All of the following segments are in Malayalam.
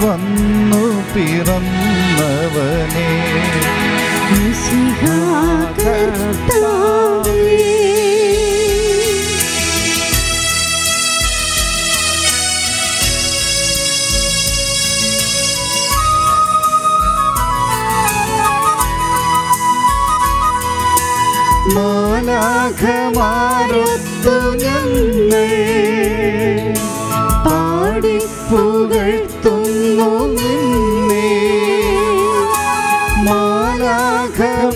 വന്നു പിറന്നവനേ മിശിഹാ കർത്താവേ. മാലാഖമാരൊത്തു ഞങ്ങൾ പാടിപ്പുകഴ്ത്തുന്നു നിന്നെ. മാലാഖമാരൊത്തു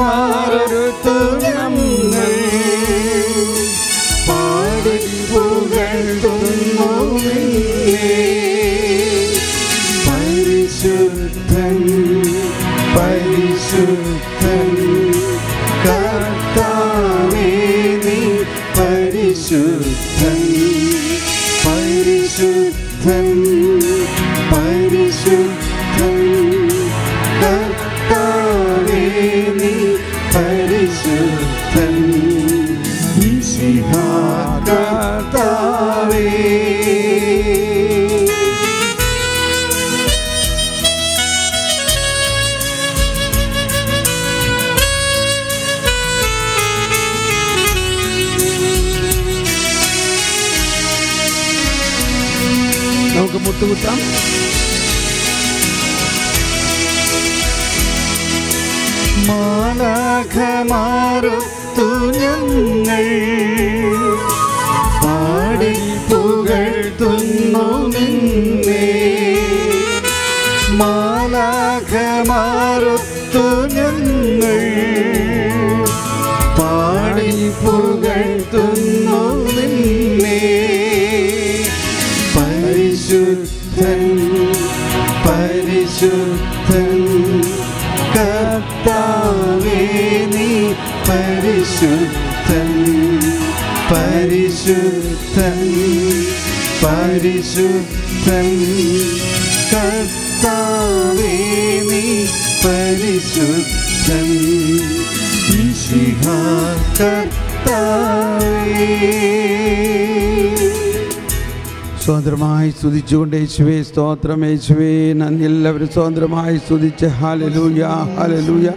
ഞങ്ങൾ പാടിപ്പുകഴ്ത്തുന്നു നിന്നെ. പരിശുദ്ധൻ പരിശുദ്ധൻ കർത്താവേ നീ പരിശുദ്ധൻ പരിശുദ്ധൻ പരിശുദ്ധൻ കർത്താവേ നീ പരിശുദ്ധൻ മിശിഹാ കർത്താവേ. നമുക്ക് മുട്ടുകുത്താം. മാലാഖമാരൊത്തു ഞങ്ങൾ പാടിപ്പുകഴ്ത്തുന്നു നിന്നെ. മാലാഖമാരൊത്തു ഞങ്ങൾ പാടിപ്പുകഴ്ത്തുന്നു നിന്നെ. പരിശുദ്ധൻ പരിശുദ്ധൻ കർത്താവേ നീ പരിശുദ്ധൻ പരിശുദ്ധൻ പരിശുദ്ധൻ കർത്താവേ നീ പരിശുദ്ധൻ മിശിഹാ കർത്താവേ. സ്വതന്ത്രമായി സ്തുതിച്ചുകൊണ്ട് യേശുവേ സ്തോത്രം, യേശുവേ നന്ദി. എല്ലാവരും സ്വതന്ത്രമായി സ്തുതിച്ച് ഹല്ലേലൂയ ഹല്ലേലൂയ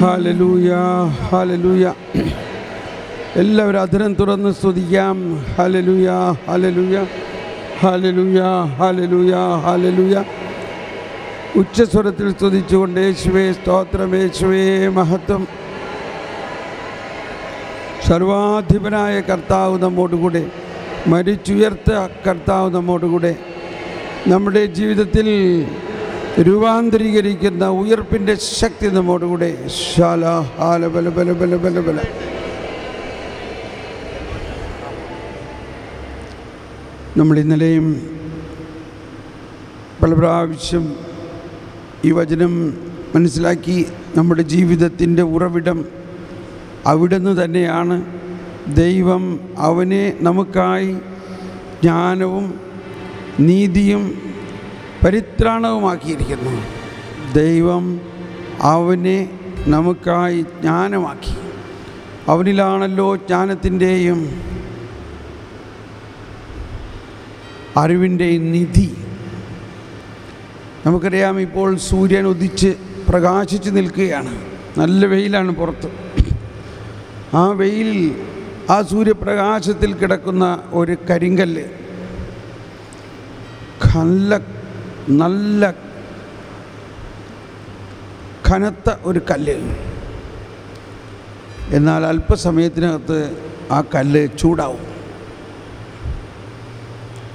ഹല്ലേലൂയ ഹല്ലേലൂയ. എല്ലാവരും അധരം തുറന്ന് സ്തുതിക്കാം. ഹല്ലേലൂയ ഹല്ലേലൂയ ഹല്ലേലൂയ ഹല്ലേലൂയ ഹല്ലേലൂയ. ഉച്ചസ്വരത്തിൽ സ്തുതിച്ചുകൊണ്ട് യേശുവേ സ്തോത്രം, യേശുവേ മഹത്വം. സർവാധിപനായ കർത്താവ് നമ്മോടുകൂടെ, മരിച്ചുയർത്ത കർത്താവ് നമ്മോടുകൂടെ, നമ്മുടെ ജീവിതത്തിൽ രൂപാന്തരീകരിക്കുന്ന ഉയർപ്പിൻ്റെ ശക്തി നമ്മോടുകൂടെ. ശാല ഹാല ബല ബല ബല ബല ബല. നമ്മൾ ഇന്നലെയും പല പ്രാവശ്യം ഈ വചനം മനസ്സിലാക്കി. നമ്മുടെ ജീവിതത്തിൻ്റെ ഉറവിടം അവിടുന്ന് തന്നെയാണ്. ദൈവം അവനെ നമുക്കായി ജ്ഞാനവും നീതിയും പരിത്രാണവുമാക്കിയിരിക്കുന്നു. ദൈവം അവനെ നമുക്കായി ജ്ഞാനമാക്കി. അവനിലാണല്ലോ ജ്ഞാനത്തിൻ്റെയും അറിവിൻ്റെയും നിധി. നമുക്കറിയാം, ഇപ്പോൾ സൂര്യൻ ഉദിച്ച് പ്രകാശിച്ച് നിൽക്കുകയാണ്. നല്ല വെയിലാണ് പുറത്ത്. ആ വെയിലിൽ, ആ സൂര്യപ്രകാശത്തിൽ കിടക്കുന്ന ഒരു കരിങ്കല്ല്, നല്ല കനത്ത ഒരു കല്ല്. എന്നാൽ അല്പസമയത്തിനകത്ത് ആ കല്ല് ചൂടാവും.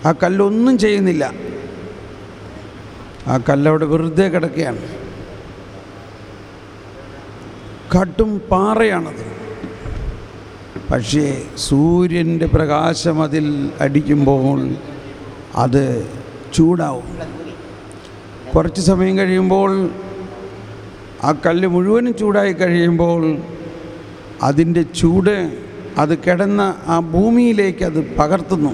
ആ കല്ലൊന്നും ചെയ്യുന്നില്ല. ആ കല്ലവിടെ വെറുതെ കിടക്കുകയാണ്. കട്ടും പാറയാണത്. പക്ഷേ സൂര്യൻ്റെ പ്രകാശം അതിൽ അടിക്കുമ്പോൾ അത് ചൂടാവും. കുറച്ച് സമയം കഴിയുമ്പോൾ ആ കല്ല് മുഴുവനും ചൂടായി കഴിയുമ്പോൾ അതിൻ്റെ ചൂട് അത് കിടന്ന ആ ഭൂമിയിലേക്ക് അത് പകർത്തുന്നു.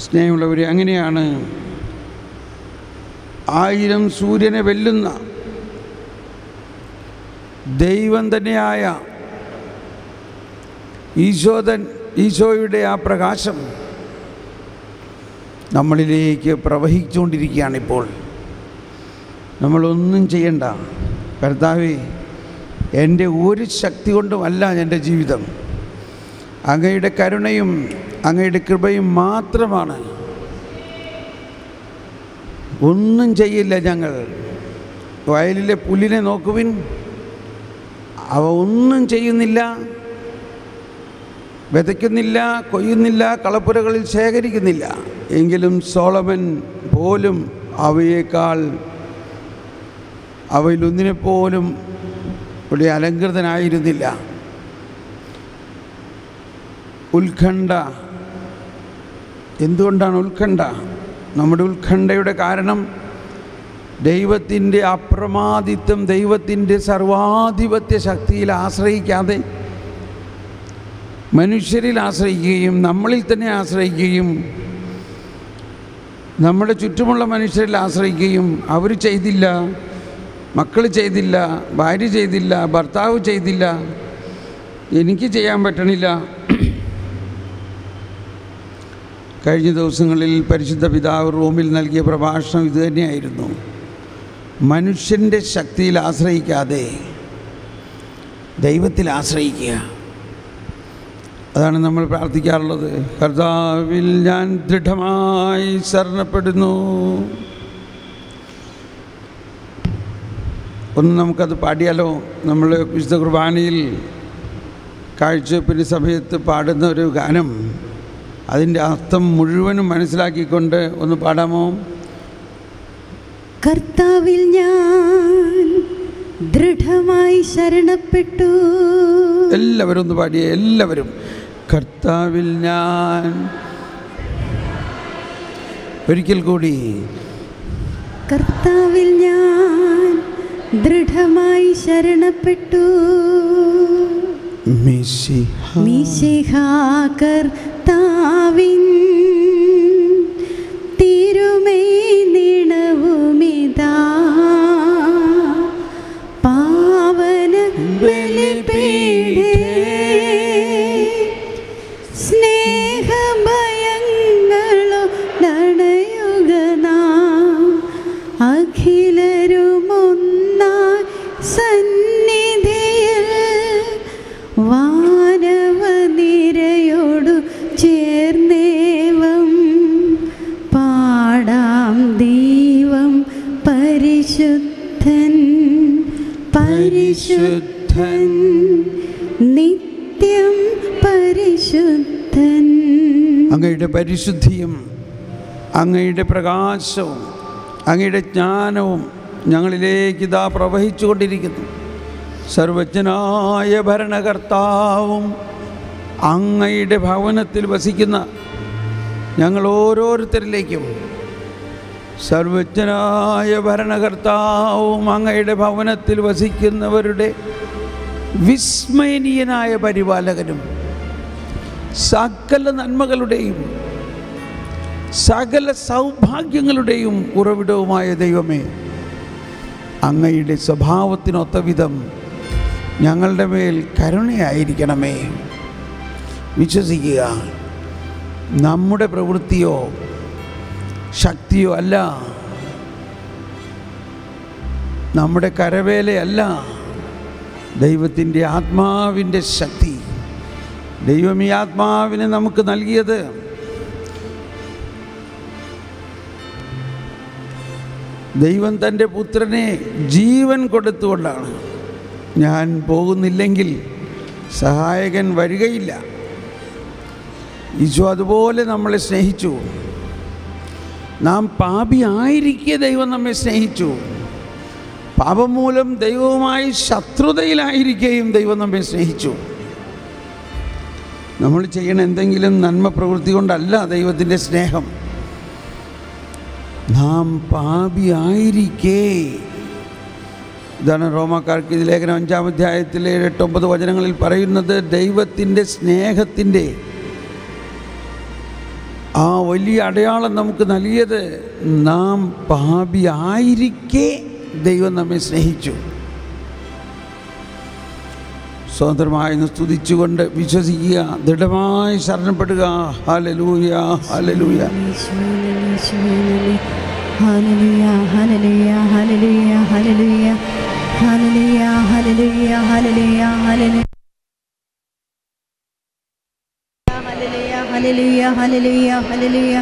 സ്നേഹമുള്ളവരെ, അങ്ങനെയാണ് 1000 സൂര്യനെ വെല്ലുന്ന ദൈവം തന്നെയായ ഈശോയുടെ ആ പ്രകാശം നമ്മളിലേക്ക് പ്രവഹിച്ചുകൊണ്ടിരിക്കുകയാണിപ്പോൾ. നമ്മളൊന്നും ചെയ്യണ്ട. കർത്താവേ, എൻ്റെ ഒരു ശക്തി കൊണ്ടുമല്ല എൻ്റെ ജീവിതം, അങ്ങയുടെ കരുണയും അങ്ങയുടെ കൃപയും മാത്രമാണ്. ഒന്നും ചെയ്യില്ല ഞങ്ങൾ. വയലിലെ പുല്ലിനെ നോക്കുവിൻ, അവ ഒന്നും ചെയ്യുന്നില്ല, വിതയ്ക്കുന്നില്ല, കൊയ്യുന്നില്ല, കളപ്പുരകളിൽ ശേഖരിക്കുന്നില്ല. എങ്കിലും സോളമൻ പോലും അവയിലൊന്നിനെപ്പോലും ഒരു അലങ്കൃതനായിരുന്നില്ല. ഉത്കണ്ഠ. എന്തുകൊണ്ടാണ് ഉത്കണ്ഠ? നമ്മുടെ ഉത്കണ്ഠയുടെ കാരണം ദൈവത്തിൻ്റെ അപ്രമാദിത്വം, ദൈവത്തിൻ്റെ സർവാധിപത്യ ശക്തിയിൽ ആശ്രയിക്കാതെ മനുഷ്യരിൽ ആശ്രയിക്കുകയും നമ്മളിൽ തന്നെ ആശ്രയിക്കുകയും നമ്മുടെ ചുറ്റുമുള്ള മനുഷ്യരിൽ ആശ്രയിക്കുകയും, അവർ ചെയ്തില്ല, മക്കൾ ചെയ്തില്ല, ഭാര്യ ചെയ്തില്ല, ഭർത്താവ് ചെയ്തില്ല, എനിക്ക് ചെയ്യാൻ പറ്റണില്ല. കഴിഞ്ഞ ദിവസങ്ങളിൽ പരിശുദ്ധ പിതാവ് റോമിൽ നൽകിയ പ്രഭാഷണം ഇതുതന്നെയായിരുന്നു. മനുഷ്യൻ്റെ ശക്തിയിൽ ആശ്രയിക്കാതെ ദൈവത്തിൽ ആശ്രയിക്കുക. അതാണ് നമ്മൾ പ്രാർത്ഥിക്കാറുള്ളത്. കർത്താവിൽ ഞാൻ ദൃഢമായി ശരണപ്പെടുന്നു. ഒന്ന് നമുക്കത് പാടിയാലോ? നമ്മൾ വിശുദ്ധ കുർബാനയിൽ കാഴ്ചവെപ്പിൻ്റെ സമയത്ത് പാടുന്ന ഒരു ഗാനം, അതിൻ്റെ അർത്ഥം മുഴുവനും മനസ്സിലാക്കിക്കൊണ്ട് ഒന്ന് പാടാമോ? കർത്താവിൽ ഞാൻ ദൃഢമായി ശരണപ്പെട്ടു. എല്ലാവരും ഒന്ന് പാടിയേ, എല്ലാവരും. കർത്താവിൽ ഞാൻ, ഒരിക്കൽ കൂടി, കർത്താവിൽ ഞാൻ ദൃഢമായി ശരണപ്പെട്ടു. മിശിഹാ കർത്താവിൻ തിരുമൈ നിണവുമിതാ പാവന ബലിപീഠേ സ്നേഹഭയങ്ങളോ നടയുക നാം അഖിലരുമൊന്നായി സന്നിധിയിൽ വാനവനിരയോടു ചേർന്നേവം പാടാം ദൈവം പരിശുദ്ധൻ പരിശുദ്ധൻ നിത്യം പരിശുദ്ധൻ. അങ്ങയുടെ പരിശുദ്ധിയും അങ്ങയുടെ പ്രകാശവും അങ്ങയുടെ ജ്ഞാനവും ഞങ്ങളിലേക്ക് ഇതാ പ്രവഹിച്ചു കൊണ്ടിരിക്കുന്നു. സർവജ്ഞനായ ഭരണകർത്താവും അങ്ങയുടെ ഭവനത്തിൽ വസിക്കുന്ന ഞങ്ങൾ ഓരോരുത്തരിലേക്കും, സർവജ്ഞനായ ഭരണകർത്താവും അങ്ങയുടെ ഭവനത്തിൽ വസിക്കുന്നവരുടെ വിസ്മയനീയനായ പരിപാലകനും സകല നന്മകളുടെയും സകല സൗഭാഗ്യങ്ങളുടെയും ഉറവിടവുമായ ദൈവമേ, അങ്ങയുടെ സ്വഭാവത്തിനൊത്ത വിധം ഞങ്ങളുടെ മേൽ കരുണയായിരിക്കണമേ. വിശ്വസിക്കുക, നമ്മുടെ പ്രവൃത്തിയോ ശക്തിയോ അല്ല, നമ്മുടെ കരവേലയല്ല, ദൈവത്തിൻ്റെ ആത്മാവിൻ്റെ ശക്തി. ദൈവം ഈ ആത്മാവിനെ നമുക്ക് നൽകിയത് ദൈവം തൻ്റെ പുത്രനെ ജീവൻ കൊടുത്തുകൊണ്ടാണ്. ഞാൻ പോകുന്നില്ലെങ്കിൽ സഹായകൻ വരികയില്ല. ഈശോ അതുപോലെ നമ്മളെ സ്നേഹിച്ചു. നാം പാപിയായിരിക്കെ ദൈവം നമ്മെ സ്നേഹിച്ചു. പാപം മൂലം ദൈവവുമായി ശത്രുതയിലായിരിക്കുകയും ദൈവം നമ്മെ സ്നേഹിച്ചു. നമ്മൾ ചെയ്യണ എന്തെങ്കിലും നന്മ പ്രവൃത്തി കൊണ്ടല്ല ദൈവത്തിൻ്റെ സ്നേഹം. നാം പാപിയായിരിക്കെ, ഇതാണ് റോമാക്കാർക്ക് ഇത് ലേഖനം 5-ാം അധ്യായത്തിലെ 8-9 വചനങ്ങളിൽ പറയുന്നത്. ദൈവത്തിൻ്റെ സ്നേഹത്തിൻ്റെ ആ വലിയ അടയാളം നമുക്ക് നൽകിയത് നാം പാപിയായിരിക്കെ ദൈവം നമ്മെ സ്നേഹിച്ചു. സ്വതന്ത്രമായി സ്തുതിച്ചുകൊണ്ട് വിശ്വസിക്കുക, ദൃഢമായി ശരണപ്പെടുക. ഹല്ലേലൂയ, ഹല്ലേലൂയ. ഹല്ലേലൂയ, ഹല്ലേലൂയ, ഹല്ലേലൂയ, ഹല്ലേലൂയ, ഹല്ലേലൂയ, ഹല്ലേലൂയ, ഹല്ലേലൂയ, ഹല്ലേലൂയ, ഹല്ലേലൂയ, ഹല്ലേലൂയ, ഹല്ലേലൂയ.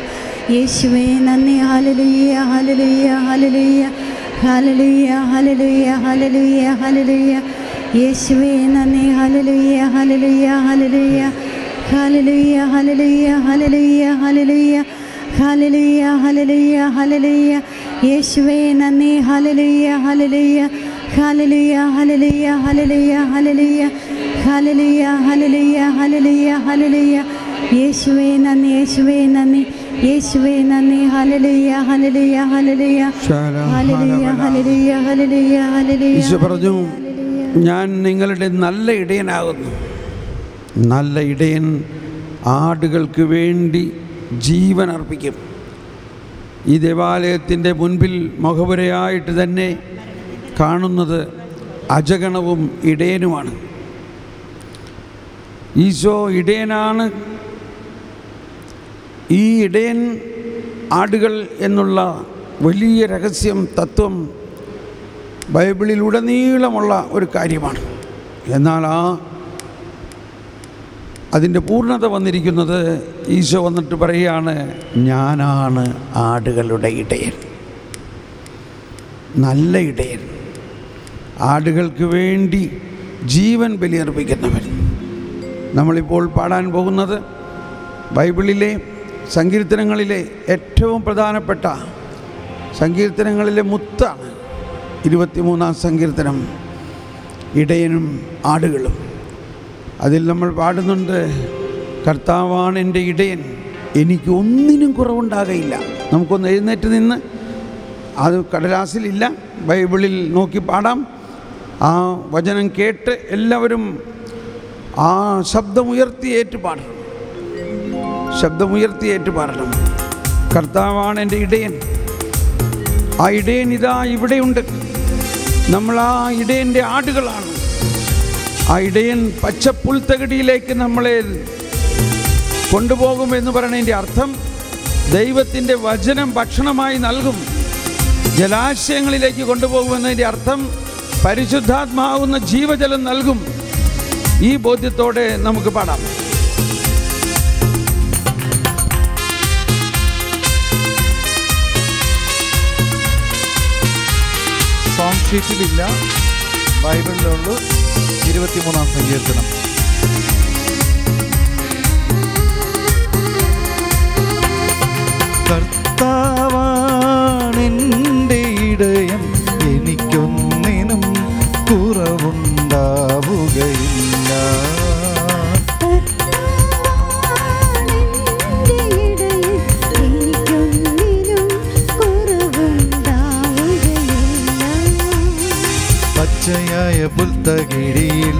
യേശുവേ നന്ദി. ഹല്ലേലൂയ, ഹല്ലേലൂയ, ഹല്ലേലൂയ, ഹല്ലേലൂയ, ഹല്ലേലൂയ, ഹല്ലേലൂയ, ഹല്ലേലൂയ. യേശുവേ നന്ദി. ഹല്ലേലൂയ, ഹല്ലേലൂയ, ഹല്ലേലൂയ, ഹല്ലേലൂയ, ഹല്ലേലൂയ, ഹല്ലേലൂയ, ഹല്ലേലൂയ, ഹല്ലേലൂയ, ഹല്ലേലൂയ, ഹല്ലേലൂയ. യേശുവേ നന്ദി. ഹല്ലേലൂയ, ഹല്ലേലൂയ, ഹല്ലേലൂയ, ഹല്ലേലൂയ, ഹല്ലേലൂയ, ഹല്ലേലൂയ, ഹല്ലേലൂയ, ഹല്ലേലൂയ, ഹല്ലേലൂയ, ഹല്ലേലൂയ. യേശുവേ നന്ദി. യേശുവേ നന്ദി. യേശുവേ നന്ദി. ഹല്ലേലൂയ, ഹല്ലേലൂയ, ഹല്ലേലൂയ, ഹല്ലേലൂയ, ഹല്ലേലൂയ, ഹല്ലേലൂയ, ഹല്ലേലൂയ. ഈശോ പറഞ്ഞു, ഞാൻ നിങ്ങളുടെ നല്ല ഇടയനാകുന്നു. നല്ല ഇടയൻ ആടുകൾക്ക് വേണ്ടി ജീവൻ അർപ്പിക്കും. ഈ ദേവാലയത്തിൻ്റെ മുൻപിൽ മുഖപുരയായിട്ട് തന്നെ കാണുന്നത് അജഗണവും ഇടയനുമാണ്. ഈശോ ഇടയനാണ്. ഈ ഇടയൻ ആടുകൾ എന്നുള്ള വലിയ രഹസ്യം, തത്വം ബൈബിളിലുടനീളമുള്ള ഒരു കാര്യമാണ്. എന്നാൽ അതിൻ്റെ പൂർണ്ണത വന്നിരിക്കുന്നത് ഈശോ വന്നിട്ട് പറയുകയാണ്, ഞാനാണ് ആടുകളുടെ ഇടയൻ, നല്ല ഇടയൻ, ആടുകൾക്ക് വേണ്ടി ജീവൻ ബലിയർപ്പിക്കുന്നവൻ. നമ്മളിപ്പോൾ പാടാൻ പോകുന്നത് ബൈബിളിലെ സങ്കീർത്തനങ്ങളിലെ ഏറ്റവും പ്രധാനപ്പെട്ട സങ്കീർത്തനങ്ങളിലെ മുത്താണ്. 23-ാം സങ്കീർത്തനം, ഇടയനും ആടുകളും. അതിൽ നമ്മൾ പാടുന്നുണ്ട്, കർത്താവാണ് എൻ്റെ ഇടയൻ, എനിക്ക് ഒന്നിനും കുറവുണ്ടാകയില്ല. നമുക്കൊന്ന് എഴുന്നേറ്റ് നിന്ന്, അത് കടലാസിലില്ല, ബൈബിളിൽ നോക്കി പാടാം. ആ വചനം കേട്ട് എല്ലാവരും ആ ശബ്ദമുയർത്തി ഏറ്റുപാടണം. ശബ്ദമുയർത്തി ഏറ്റുപാടണം. കർത്താവാണ് എൻ്റെ ഇടയൻ. ആ ഇടയൻ ഇതാ ഇവിടെയുണ്ട്. നമ്മൾ ആ ഇടയൻ്റെ ആടുകളാണ്. ആ ഇടയൻ പച്ചപ്പുൽത്തകിടിയിലേക്ക് നമ്മളെ കൊണ്ടുപോകുമെന്ന് പറയുന്നതിൻ്റെ അർത്ഥം, ദൈവത്തിൻ്റെ വചനം ഭക്ഷണമായി നൽകും. ജലാശയങ്ങളിലേക്ക് കൊണ്ടുപോകുമെന്നതിൻ്റെ അർത്ഥം, പരിശുദ്ധാത്മാവുന്ന ജീവജലം നൽകും. ഈ ബോധ്യത്തോടെ നമുക്ക് പാടാം. സോങ് ഷീറ്റിലില്ല, ബൈബിളിലുള്ളൂ. 23-ാം സങ്കീർത്തനം. കർത്താവാണെൻ്റെ ഇടയൻ, എനിക്കൊന്നിനും കുറവുണ്ടാവുകയില്ല. പച്ചയായ പുൽത്തകിടിയിൽ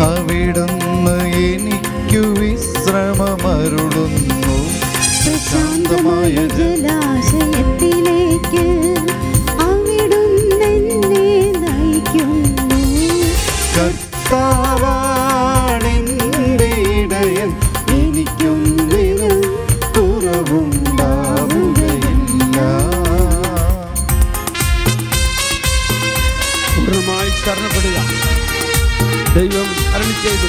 അവിടുന്ന് എനിക്കു വിശ്രമമരുളുന്നു. ശാന്തമായ ജലാശയത്തിലേക്ക് അവിടുന്ന് എന്നെ നയിക്കുന്നു. കർത്താവാണെൻ്റെ ഇടയൻ, എനിക്കൊന്നിനും കുറവുണ്ടാവുകയില്ല. പൂർണ്ണമായി ശരണപ്പെടുക. ദൈവം അരുളി ചെയ്തു,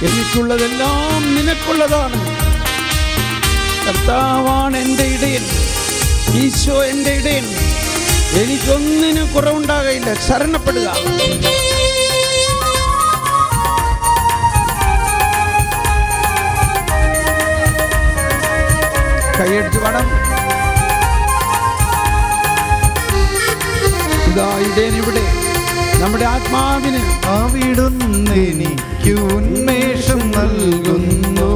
എനിക്കുള്ളതെല്ലാം നിനക്കുള്ളതാണ്. കർത്താവാണ് എൻ്റെ ഇടയൻ, ഈശോ എൻ്റെ ഇടയൻ, എനിക്കൊന്നിനും കുറവുണ്ടാകയില്ല. ശരണപ്പെടുക. കൈയടിച്ച് പാടാം. ഇതാ ഇടയൻ ഇവിടെ, നമ്മുടെ ആത്മാവിന് അവിടുന്ന് എനിക്ക് ഉന്മേഷം നൽകുന്നു.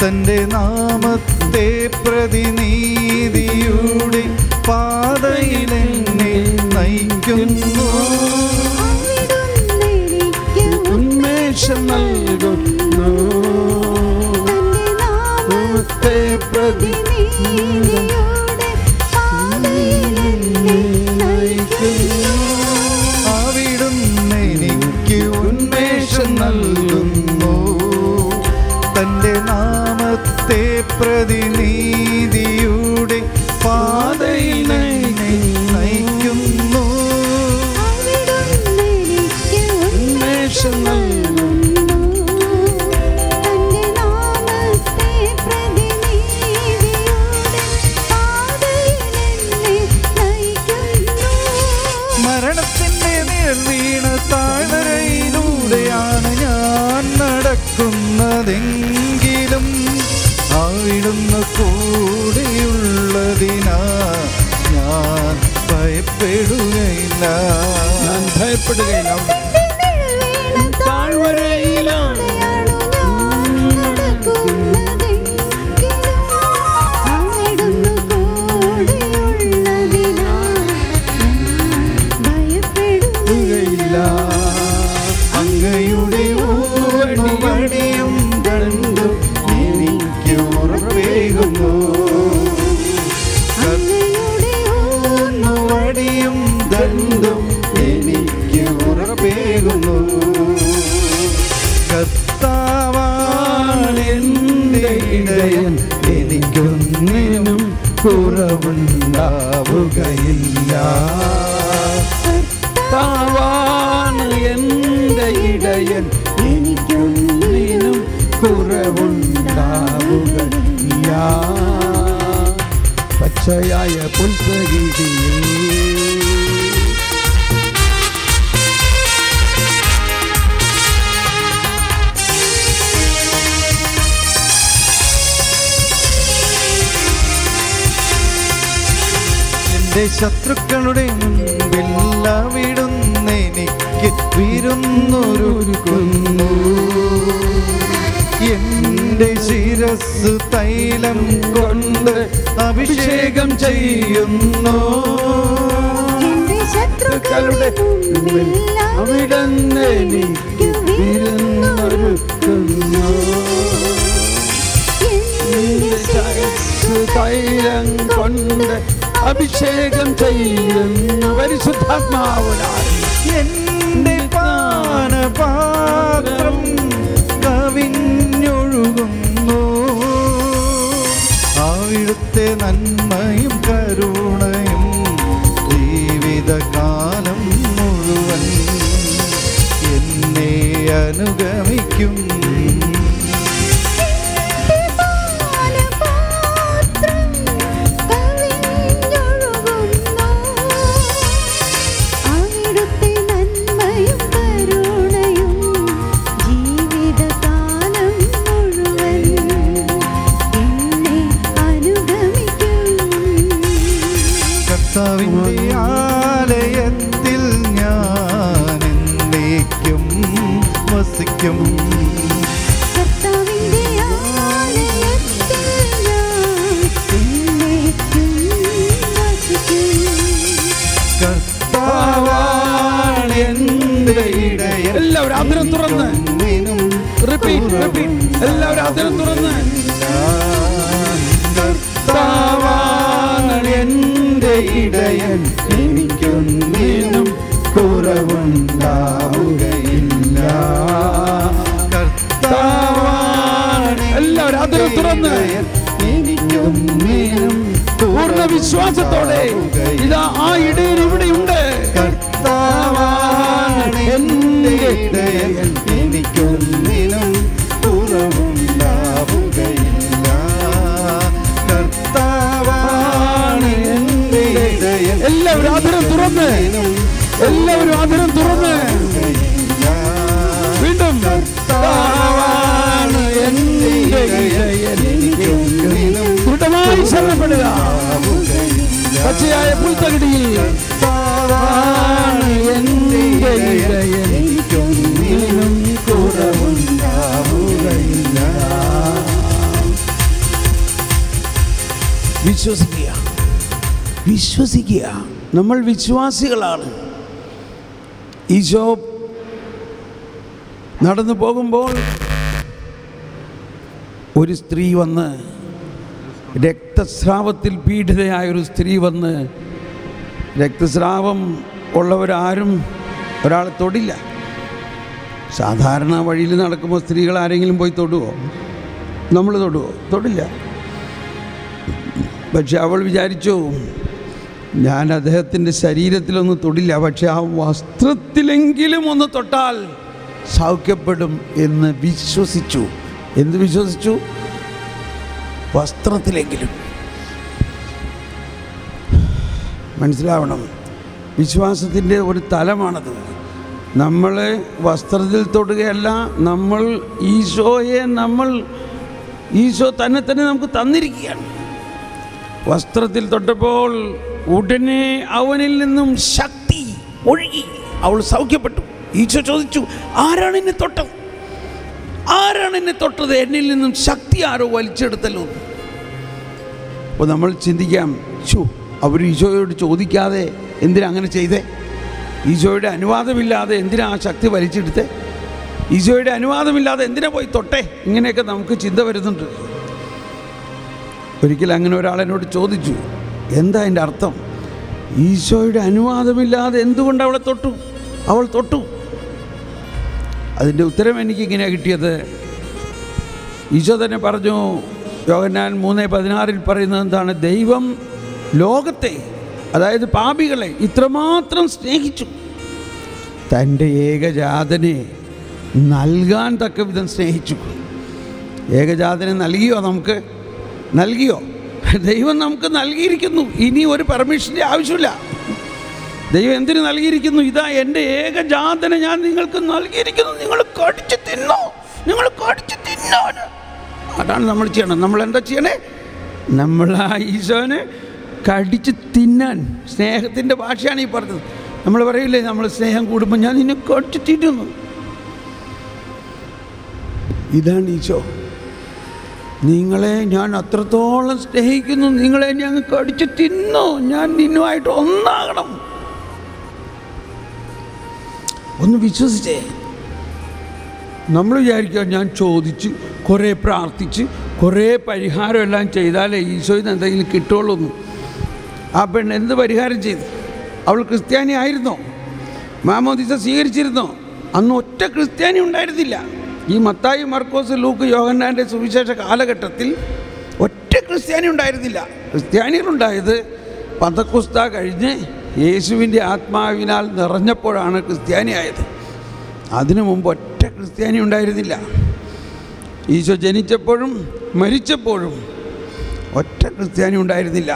തൻ്റെ നാമത്തെ പ്രതിനീതിയുടെ പാതയിൽ എന്നെ നയിക്കുന്നു. ഉന്മേഷം നൽകുന്നു. നാമത്തെ പ്രതിനീതിയുടെ പാതയിൽ എന്നെ നയിക്കുന്നു. അവിടുന്ന് എനിക്ക് ഉന്മേഷം ഉള്ളതിനാ ഞാൻ ഭയപ്പെടുകയില്ല. ഞാൻ ഭയപ്പെടുകയില്ല. താഴ്വരയിലാണ് അങ്ങയുടെ ഊന്നുവടിയും ദണ്ഡും എനിക്ക് ഉറപ്പേകുന്നു. ഊന്നുവടിയും ദണ്ഡും എനിക്ക് ഉറപ്പേകുന്നു. കർത്താവാണ് എൻ്റെ ഇടയൻ, എനിക്കൊന്നിനും കുറവുണ്ടാവുകയില്ല. കർത്താവാണ് എൻ്റെ ഇടയൻ, എനിക്കൊന്നിനും കുറവുണ്ടാവുകയില്ല. പച്ചയായ പുൽത്തകിടിയിൽ എൻ്റെ ശത്രുക്കളുടെ മുൻപിൽ അവിടുന്നെനിക്ക് വിരുന്നൊരുക്കുന്നു. എൻ്റെ ശിരസ് തൈലം കൊണ്ട് അഭിഷേകം ചെയ്യുന്നു. ശത്രുക്കളുടെ മുൻപിൽ അവിടുന്നെനിക്ക് വിരുന്നൊരുക്കുന്നു. തൈലം കൊണ്ട് അഭിഷേകം ചെയ്യുന്നു. പരിശുദ്ധാത്മാവിനാൽ എൻ്റെ പാനപാത്രം കവിഞ്ഞൊഴുകുന്നു. അവിടുത്തെ നന്മയും കരുണയും ജീവിതകാലം മുഴുവൻ എന്നെ അനുഗമിക്കും. കർത്താവിൻ്റെ ആലയത്തിൽ ഞാൻ എന്നേക്കും വസിക്കും. കർത്താവാണ് എൻ്റെ ഇടയൻ. എല്ലാവരും അതിരം തുറന്ന് എല്ലാവരും അതിരം തുറന്ന് കർത്താവാണ് എൻ്റെ ഇടയൻ, എനിക്കൊന്നിനും കുറവുണ്ടാവുകയില്ല. കർത്താവാണ് എല്ലാവരും അതിരം തുറന്ന് എനിക്കൊന്നിനും പൂർണ്ണ വിശ്വാസത്തോടെ ഇതാ ആ ഇടയൻ ഇവിടെയുണ്ട്. കർത്താവാണ് എൻ്റെ ഇടയൻ, എനിക്കൊന്നിനും കുറവുണ്ടാവുകയില്ല. കർത്താവാണ് എൻ്റെ ഇടയൻ. എല്ലാവരും ആദരം തുറന്ന് എല്ലാവരും ആദരം തുറന്ന് വീണ്ടും കർത്താവാണ് എൻ്റെ ഇടയൻ, ദൃഢമായി ശരണപ്പെടുക. പച്ചയായ പുൽത്തകിടിയിൽ കർത്താവാണ് എൻ്റെ ഇടയൻ, എനിക്കൊന്നിനും കുറവുണ്ടാവുകയില്ല. വിശ്വസിക്കുക, വിശ്വസിക്കുക. നമ്മൾ വിശ്വാസികളാണ്. ഈശോ നടന്നു പോകുമ്പോൾ ഒരു സ്ത്രീ വന്ന്, രക്തസ്രാവത്തിൽ പീഡിതയായൊരു സ്ത്രീ വന്ന്, രക്തസ്രാവം ഉള്ളവരാരും ഒരാളെ തൊടില്ല. സാധാരണ വഴിയിൽ നടക്കുമ്പോൾ സ്ത്രീകൾ ആരെങ്കിലും പോയി തൊടുവോ? നമ്മൾ തൊടുവോ? തൊടില്ല. പക്ഷെ അവൾ വിചാരിച്ചു, ഞാൻ അദ്ദേഹത്തിൻ്റെ ശരീരത്തിലൊന്ന് തൊടില്ല, പക്ഷെ ആ വസ്ത്രത്തിലെങ്കിലും ഒന്ന് തൊട്ടാൽ സൗഖ്യപ്പെടും എന്ന് വിശ്വസിച്ചു. എന്ത് വിശ്വസിച്ചു? വസ്ത്രത്തിലെങ്കിലും. മനസ്സിലാവണം, വിശ്വാസത്തിൻ്റെ ഒരു തലമാണത്. നമ്മൾ വസ്ത്രത്തിൽ തൊടുകയല്ല, നമ്മൾ ഈശോയെ ഈശോ തന്നെ നമുക്ക് തന്നിരിക്കുകയാണ്. വസ്ത്രത്തിൽ തൊട്ടപ്പോൾ ഉടനെ അവനിൽ നിന്നും ശക്തി ഒഴുകി, അവൾ സൗഖ്യപ്പെട്ടു. ഈശോ ചോദിച്ചു, ആരാണ് എന്നെ തൊട്ടത്? ആരാണ് എന്നെ തൊട്ടത്? എന്നിൽ നിന്നും ശക്തി ആരോ വലിച്ചെടുത്തല്ലോ. അപ്പോൾ നമ്മൾ ചിന്തിക്കാം, അവർ ഈശോയോട് ചോദിക്കാതെ എന്തിനാ അങ്ങനെ ചെയ്തേ? ഈശോയുടെ അനുവാദമില്ലാതെ എന്തിനാ ആ ശക്തി വലിച്ചെടുത്തേ? ഈശോയുടെ അനുവാദമില്ലാതെ എന്തിനാ പോയി തൊട്ടേ? ഇങ്ങനെയൊക്കെ നമുക്ക് ചിന്ത വരുന്നുണ്ട്. ഒരിക്കൽ അങ്ങനെ ഒരാളെന്നോട് ചോദിച്ചു, എന്താ അതിൻ്റെ അർത്ഥം? ഈശോയുടെ അനുവാദമില്ലാതെ എന്തുകൊണ്ട് അവൾ തൊട്ടു? അതിൻ്റെ ഉത്തരം എനിക്കിങ്ങനെ കിട്ടിയത്, ഈശോ തന്നെ പറഞ്ഞു. യോഹന്നാൻ 3:16 പറയുന്നത് എന്താണ്? ദൈവം ലോകത്തെ, അതായത് പാപികളെ ഇത്രമാത്രം സ്നേഹിച്ചു, തൻ്റെ ഏകജാതനെ നൽകാൻ തക്ക വിധം സ്നേഹിച്ചു. ഏകജാതനെ നൽകിയോ? ദൈവം നമുക്ക് നൽകിയിരിക്കുന്നു. ഇനി ഒരു പെർമിഷൻ്റെ ആവശ്യമില്ല. ദൈവം എന്തിനു നൽകിയിരിക്കുന്നു? ഇതാ എൻ്റെ ഏകജാതനെ ഞാൻ നിങ്ങൾക്ക് നൽകിയിരിക്കുന്നു, നിങ്ങൾ കടിച്ച് തിന്നോ. അതാണ് നമ്മൾ ചെയ്യണം. നമ്മൾ എന്താ ചെയ്യണേ? നമ്മൾ ആ ഈശോനെ കടിച്ച് തിന്നാൻ. സ്നേഹത്തിൻ്റെ ഭാഷയാണ് ഈ പറഞ്ഞത്. നമ്മൾ പറയില്ലേ, നമ്മൾ സ്നേഹം കൂടുമ്പോൾ ഞാൻ നിന്നെ കടിച്ച് തിന്നുന്നു. ഇതാണ് ഈശോ. നിങ്ങളെ ഞാൻ അത്രത്തോളം സ്നേഹിക്കുന്നു, നിങ്ങളെ ഞാൻ കടിച്ച് തിന്നു, ഞാൻ നിന്നുമായിട്ട് ഒന്നാകണം. ഒന്ന് വിശ്വസിച്ചേ. നമ്മൾ വിചാരിക്കുക, ഞാൻ ചോദിച്ച് കുറേ പ്രാർത്ഥിച്ച് കുറേ പരിഹാരം എല്ലാം ചെയ്താലേ ഈശോയിൽ നിന്ന് എന്തെങ്കിലും കിട്ടുള്ളൂ. ആ പെണ്ണ് എന്ത് പരിഹാരം ചെയ്തു? അവൾ ക്രിസ്ത്യാനി ആയിരുന്നോ? മാമോദിസ സ്വീകരിച്ചിരുന്നോ? അന്ന് ഒറ്റ ക്രിസ്ത്യാനി ഉണ്ടായിരുന്നില്ല. ഈ മത്തായി, മർക്കോസ്, ലൂക്ക്, യോഹന്നാൻ്റെ സുവിശേഷ കാലഘട്ടത്തിൽ ഒറ്റ ക്രിസ്ത്യാനി ഉണ്ടായിരുന്നില്ല. ക്രിസ്ത്യാനികളുണ്ടായത് പന്തക്കുസ്ത കഴിഞ്ഞ് യേശുവിൻ്റെ ആത്മാവിനാൽ നിറഞ്ഞപ്പോഴാണ് ക്രിസ്ത്യാനിയായത്. അതിനു മുമ്പ് ഒറ്റ ക്രിസ്ത്യാനി ഉണ്ടായിരുന്നില്ല. ഈശോ ജനിച്ചപ്പോഴും മരിച്ചപ്പോഴും ഒറ്റ ക്രിസ്ത്യാനി ഉണ്ടായിരുന്നില്ല.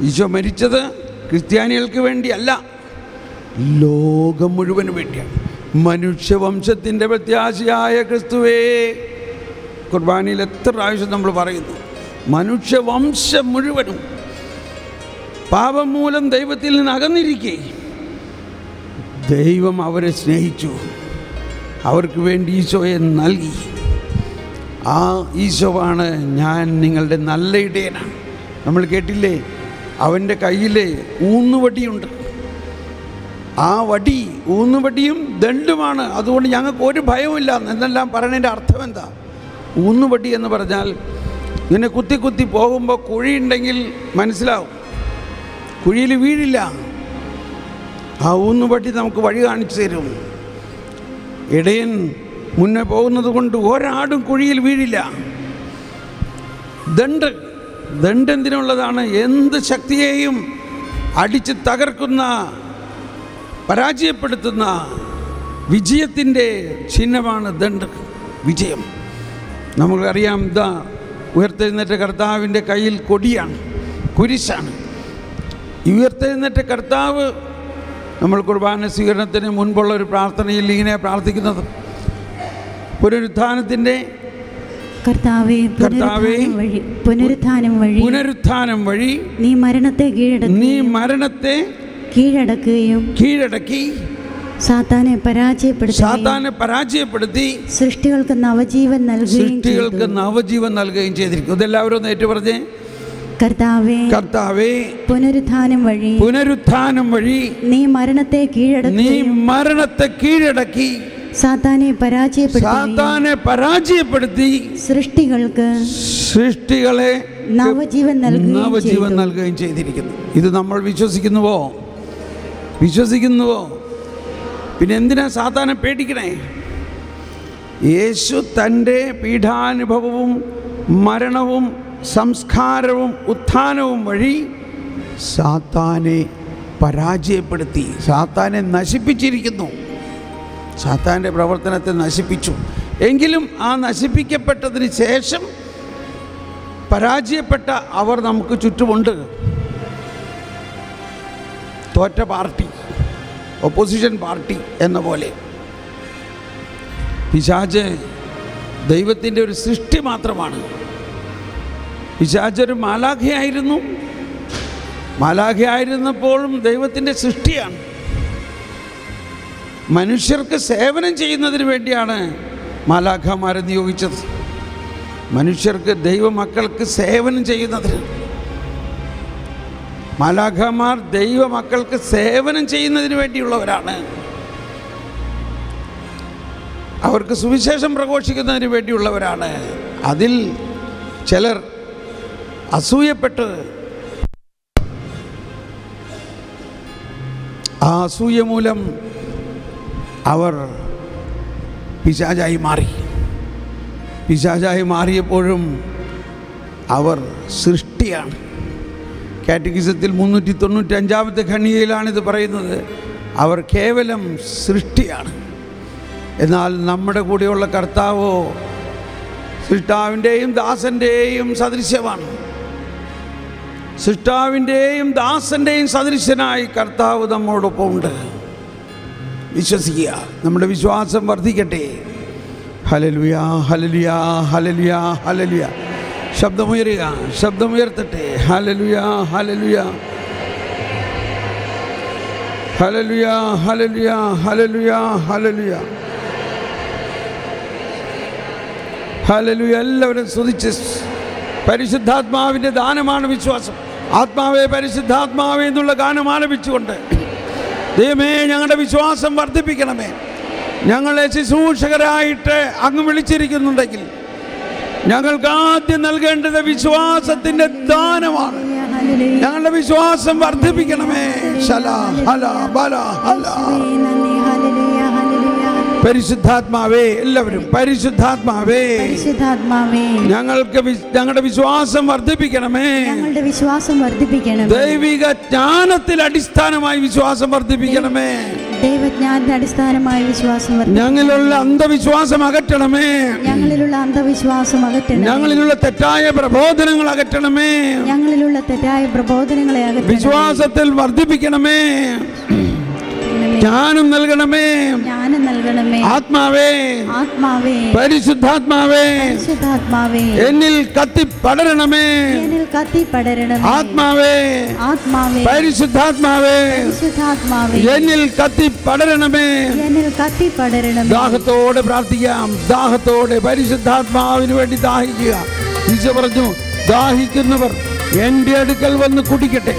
ഈശോ മരിച്ചത് ക്രിസ്ത്യാനികൾക്ക് വേണ്ടിയല്ല, ലോകം മുഴുവന് വേണ്ടിയാണ്. മനുഷ്യവംശത്തിൻ്റെ പ്രത്യാശയായ ക്രിസ്തുവേ. കുർബാനയിൽ എത്ര പ്രാവശ്യം നമ്മൾ പറയുന്നു, മനുഷ്യവംശം മുഴുവനും പാപം മൂലം ദൈവത്തിൽ നിന്ന് അകന്നിരിക്കെ ദൈവം അവരെ സ്നേഹിച്ചു, അവർക്ക് വേണ്ടി ഈശോയെ നൽകി. ആ ഈശോവാണ് ഞാൻ നിങ്ങളുടെ നല്ല ഇടയനാണ്. നമ്മൾ കേട്ടില്ലേ, അവൻ്റെ കയ്യിൽ ഊന്നുവടിയുണ്ട്. ആ വടി ഊന്നുവടിയും ദണ്ഡുമാണ്. അതുകൊണ്ട് ഞങ്ങൾക്ക് ഒരു ഭയവുമില്ല എന്നെല്ലാം പറയുന്നതിൻ്റെ അർത്ഥം എന്താ? ഊന്നുവടി എന്ന് പറഞ്ഞാൽ ഇങ്ങനെ കുത്തി പോകുമ്പോൾ കുഴിയുണ്ടെങ്കിൽ മനസ്സിലാവും, കുഴിയിൽ വീഴില്ല. ആ ഊന്നുവടി നമുക്ക് വഴി കാണിച്ചു തരും. ഇടയൻ മുന്നേ പോകുന്നത് കൊണ്ട് ഒരാടും കുഴിയിൽ വീഴില്ല. ദണ്ഡ് എന്തിനുള്ളതാണ്? എന്ത് ശക്തിയെയും അടിച്ച് തകർക്കുന്ന, പരാജയപ്പെടുത്തുന്ന വിജയത്തിൻ്റെ ചിഹ്നമാണ് ദണ്ഡ്, വിജയം. നമുക്കറിയാം, ഇതാ ഉയർത്തെഴുന്നേറ്റ കർത്താവിൻ്റെ കയ്യിൽ കൊടിയാണ്, കുരിശാണ്. ഉയർത്തെഴുന്നേറ്റ കർത്താവ്, നമ്മൾ കുർബാന സ്വീകരണത്തിന് മുൻപുള്ള ഒരു പ്രാർത്ഥനയിൽ ഇങ്ങനെ പ്രാർത്ഥിക്കുന്നത്, പുനരുത്ഥാനത്തിൻ്റെ കർത്താവേ, പുനരുത്ഥാനം വഴി നീ മരണത്തെ കീഴടക്കി സാത്താനെ പരാജയപ്പെടുത്തി സൃഷ്ടികൾക്ക് നവജീവൻ നൽകുകയും ചെയ്തിരിക്കും. ഇതെല്ലാവരും ഒന്ന് ഏറ്റു പറഞ്ഞേ. കർത്താവേ, പുനരുത്ഥാനം വഴി നീ മരണത്തെ കീഴടക്കി സാത്താനെ പരാജയപ്പെടുത്തി സൃഷ്ടികളെ നവജീവൻ നൽകുകയും ചെയ്തിരിക്കുന്നു. ഇത് നമ്മൾ വിശ്വസിക്കുന്നുവോ? പിന്നെ എന്തിനാ സാത്താനെ പേടിക്കണേ? യേശു തൻ്റെ പീഡാനുഭവവും മരണവും സംസ്കാരവും ഉത്ഥാനവും വഴി സാത്താനെ പരാജയപ്പെടുത്തി, സാത്താനെ നശിപ്പിച്ചിരിക്കുന്നു. സാത്താൻ്റെ പ്രവർത്തനത്തെ നശിപ്പിച്ചു. എങ്കിലും ആ നശിപ്പിക്കപ്പെട്ടതിന് ശേഷം പരാജയപ്പെട്ട അവർ നമുക്ക് ചുറ്റുമുണ്ട്. തോറ്റ പാർട്ടി, ഒപ്പോസിഷൻ പാർട്ടി എന്ന പോലെ. പിശാച് ദൈവത്തിൻ്റെ ഒരു സൃഷ്ടി മാത്രമാണ്. പിശാചൊരു മാലാഖയായിരുന്നു. മാലാഖയായിരുന്നപ്പോഴും ദൈവത്തിൻ്റെ സൃഷ്ടിയാണ്. മനുഷ്യർക്ക് സേവനം ചെയ്യുന്നതിന് വേണ്ടിയാണ് മാലാഖമാരെ നിയോഗിച്ചത്. മനുഷ്യർക്ക്, ദൈവമക്കൾക്ക് സേവനം ചെയ്യുന്നതിന്. മാലാഖമാർ ദൈവമക്കൾക്ക് സേവനം ചെയ്യുന്നതിന് വേണ്ടിയുള്ളവരാണ്. അവർക്ക് സുവിശേഷം പ്രഘോഷിക്കുന്നതിന് വേണ്ടിയുള്ളവരാണ്. അതിൽ ചിലർ അസൂയപ്പെട്ട് ആ അസൂയ മൂലം അവർ പിശാചായി മാറി. പിശാചായി മാറിയപ്പോഴും അവർ സൃഷ്ടിയാണ്. കാറ്റഗിസത്തിൽ 395-ാമത്തെ ഖണ്ഡികയിലാണിത് പറയുന്നത്. അവർ കേവലം സൃഷ്ടിയാണ്. എന്നാൽ നമ്മുടെ കൂടെയുള്ള കർത്താവോ സൃഷ്ടാവിൻ്റെയും ദാസൻ്റെയും സദൃശ്യമാണ്. സൃഷ്ടാവിൻ്റെയും ദാസൻ്റെയും സദൃശ്യനായി കർത്താവ് നമ്മോടൊപ്പം ഉണ്ട്. വിശ്വസിക്കുക, നമ്മുടെ വിശ്വാസം വർദ്ധിക്കട്ടെ. ഹല്ലേലൂയ, ഹല്ലേലൂയ, ഹല്ലേലൂയ, ഹല്ലേലൂയ. ശബ്ദമുയരുക, ശബ്ദമുയർത്തട്ടെ. ഹല്ലേലൂയ, ഹല്ലേലൂയ, ഹല്ലേലൂയ, ഹല്ലേലൂയ, ഹല്ലേലൂയ, ഹല്ലേലൂയ, ഹല്ലേലൂയ. എല്ലാവരും സ്തുതിച്ച്. പരിശുദ്ധാത്മാവിൻ്റെ ദാനമാണ് വിശ്വാസം. ആത്മാവേ, പരിശുദ്ധാത്മാവേ എന്നുള്ള ഗാനം ആലപിച്ചുകൊണ്ട് ദൈവമേ ഞങ്ങളുടെ വിശ്വാസം വർദ്ധിപ്പിക്കണമേ. ഞങ്ങളെ ശുശ്രൂഷകരായിട്ട് അങ്ങ് വിളിച്ചിരിക്കുന്നുണ്ടെങ്കിൽ ഞങ്ങൾക്ക് ആദ്യം നൽകേണ്ടത് വിശ്വാസത്തിൻ്റെ ദാനമാണ്. ഞങ്ങളുടെ വിശ്വാസം വർദ്ധിപ്പിക്കണമേ. പരിശുദ്ധാത്മാവേ, എല്ലാവരും പരിശുദ്ധാത്മാവേ, ഞങ്ങളുടെ വിശ്വാസം വർദ്ധിപ്പിക്കണമേ. ദൈവിക ജ്ഞാനത്തിൽ അടിസ്ഥാനമായി വിശ്വാസം വർദ്ധിപ്പിക്കണമേ. ദൈവജ്ഞാനത്തിന്റെ അടിസ്ഥാനമായ വിശ്വാസം ഞങ്ങളിലുള്ള അന്ധവിശ്വാസം അകറ്റണമേ. ഞങ്ങളിലുള്ള തെറ്റായ പ്രബോധനങ്ങൾ അകറ്റണമേ. വിശ്വാസത്തിൽ വർദ്ധിപ്പിക്കണമേ. ജ്ഞാനം നൽകണമേ. ആത്മാവേ, പരിശുദ്ധാത്മാവേ, എന്നിൽ കത്തി പടരണമേ. ആത്മാവേ, പരിശുദ്ധാത്മാവേ, എന്നിൽ കത്തി പടരണമേ. ദാഹത്തോടെ പ്രാർത്ഥിക്കാം. ദാഹത്തോടെ പരിശുദ്ധാത്മാവിന് വേണ്ടി ദാഹിക്കുക. ഈശോ പറഞ്ഞു, ദാഹിക്കുന്നവർ എൻ്റെ അടുക്കൽ വന്ന് കുടിക്കട്ടെ.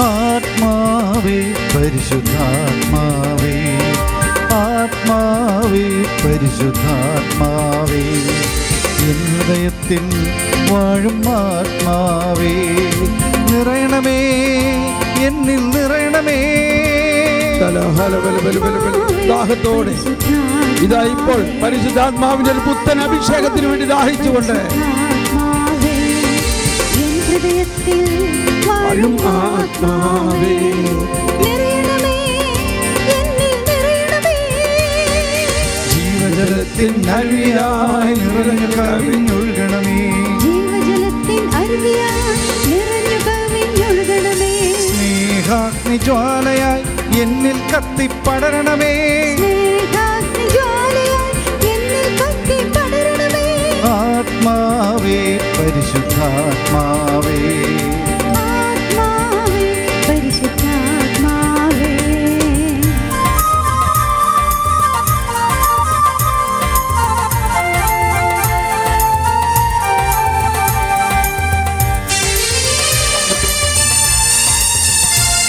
ആത്മാവേ, പരിശുദ്ധാത്മാവേ, ആത്മാവേ, പരിശുദ്ധാത്മാവേ, എൻ ഹൃദയത്തിൽ വാഴും ആത്മാവേ, നിറയണമേ, എന്നിൽ നിറയണമേ. ദാഹത്തോടെ ഇതാ ഇപ്പോൾ പരിശുദ്ധാത്മാവിന്റെ ഒരു പുത്തൻ അഭിഷേകത്തിന് വേണ്ടി ദാഹിച്ചുകൊണ്ട് ആത്മാവേ, ജീവജലത്തിൻ അരുവിയായി നിറഞ്ഞു കവിഞ്ഞൊഴുകണമേ. സ്നേഹാഗ്നി ജ്വാലയായി എന്നിൽ കത്തിപ്പടരണമേ. ആത്മാവേ, പരിശുദ്ധാത്മാവേ,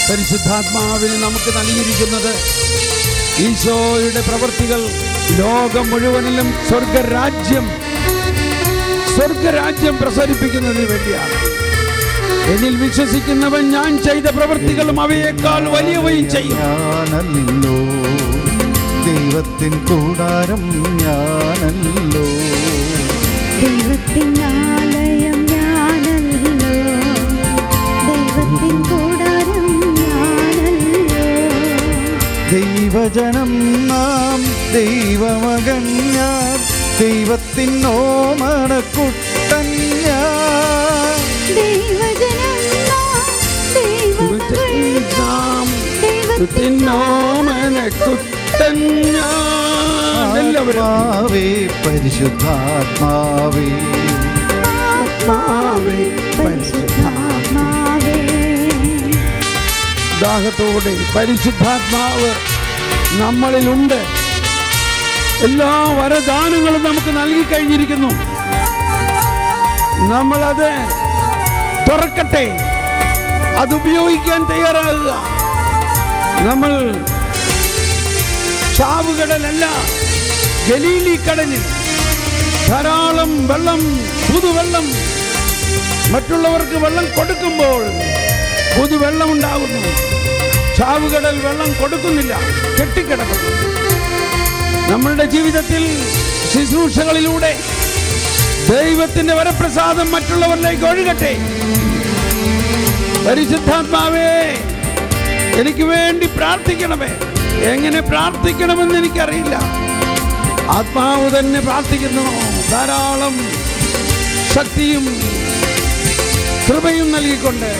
പരിശുദ്ധാത്മാവിന് നമുക്ക് നൽകിയിരിക്കുന്നത് ഈശോയുടെ പ്രവൃത്തികൾ ലോകം മുഴുവനിലും സ്വർഗരാജ്യം പ്രസരിപ്പിക്കുന്നതിന് വേണ്ടിയാണ്. എന്നിൽ വിശ്വസിക്കുന്നവൻ ഞാൻ ചെയ്ത പ്രവൃത്തികളും അവയേക്കാൾ വലിയവയും ചെയ്യും. ഞാനല്ലോ ദൈവത്തിൻ കൂടാരം, ഞാനല്ലോ ദൈവത്തിൻ ആലയം, ഞാനല്ലോ ദൈവത്തിൻ കൂടാരം, ഞാനല്ലോ ദൈവജനം നാം, ദൈവമകൻ ഞാൻ, ദൈവത്തിൻ ഓമനക്കുട്ടൻ ഞാൻ. ദൈവജനം നാം, തിന്നോമനെ കുട്ടൻ ഞാൻ. എല്ലാവരും ആത്മാവേ പരിശുദ്ധാത്മാവേ, ആത്മാവേ പരിശുദ്ധാത്മാവേ. ദാഹത്തോടെ പരിശുദ്ധാത്മാവ് നമ്മളിലുണ്ട്. എല്ലാ വരദാനങ്ങളും നമുക്ക് നൽകി കഴിഞ്ഞിരിക്കുന്നു. നമ്മളത് തുറക്കട്ടെ, അത് ഉപയോഗിക്കാൻ തയ്യാറാകുക. നമ്മൾ ചാവുകടലല്ല, ഗലീലി കടലിൽ ധാരാളം വെള്ളം, പുതുവെള്ളം മറ്റുള്ളവർക്ക് വെള്ളം കൊടുക്കുമ്പോൾ പുതുവെള്ളം ഉണ്ടാകുന്നു. ചാവുകടൽ വെള്ളം കൊടുക്കുന്നില്ല, കെട്ടിക്കിടക്കുന്നു. നമ്മളുടെ ജീവിതത്തിൽ ശുശ്രൂഷകളിലൂടെ ദൈവത്തിന്റെ വരപ്രസാദം മറ്റുള്ളവരിലേക്ക് ഒഴുകട്ടെ. പരിശുദ്ധാത്മാവേ, എനിക്ക് വേണ്ടി പ്രാർത്ഥിക്കണമേ. എങ്ങനെ പ്രാർത്ഥിക്കണമെന്ന് എനിക്കറിയില്ല. ആത്മാവ് തന്നെ പ്രാർത്ഥിക്കുന്നു. ധാരാളം ശക്തിയും കൃപയും നൽകിക്കൊണ്ട്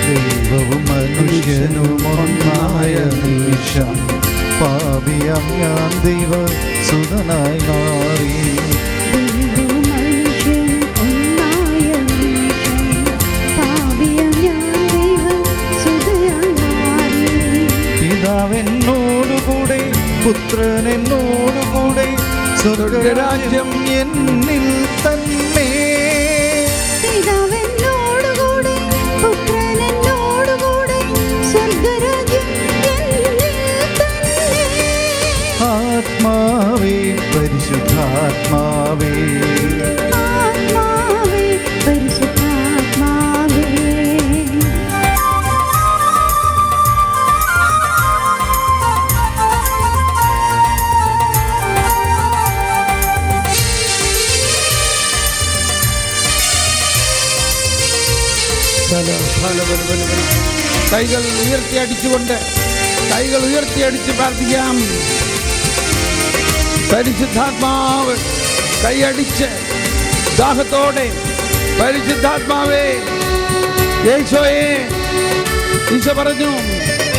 ദൈവവും മനുഷ്യനും ഒന്നായ നിമിഷം പാപിയാം ഞാൻ ദൈവസുതനായി മാറി. പിതാവെന്നോടുകൂടെ പുത്രൻ എന്നോടുകൂടെ സ്വർഗരാജ്യം എന്നിൽ തന്നെ. ആത്മാവേ പരിശുദ്ധാത്മാവേ, ആത്മാവേ പരിശുദ്ധാത്മാവേ. കൈകൾ ഉയർത്തിയടിച്ചുകൊണ്ട്, കൈകൾ ഉയർത്തിയടിച്ച് പ്രാർത്ഥിക്കാം. പരിശുദ്ധാത്മാവ് കൈയടിച്ച് ദാഹത്തോടെ, പരിശുദ്ധാത്മാവേ, യേശോയെ, ഈശോ പറഞ്ഞു,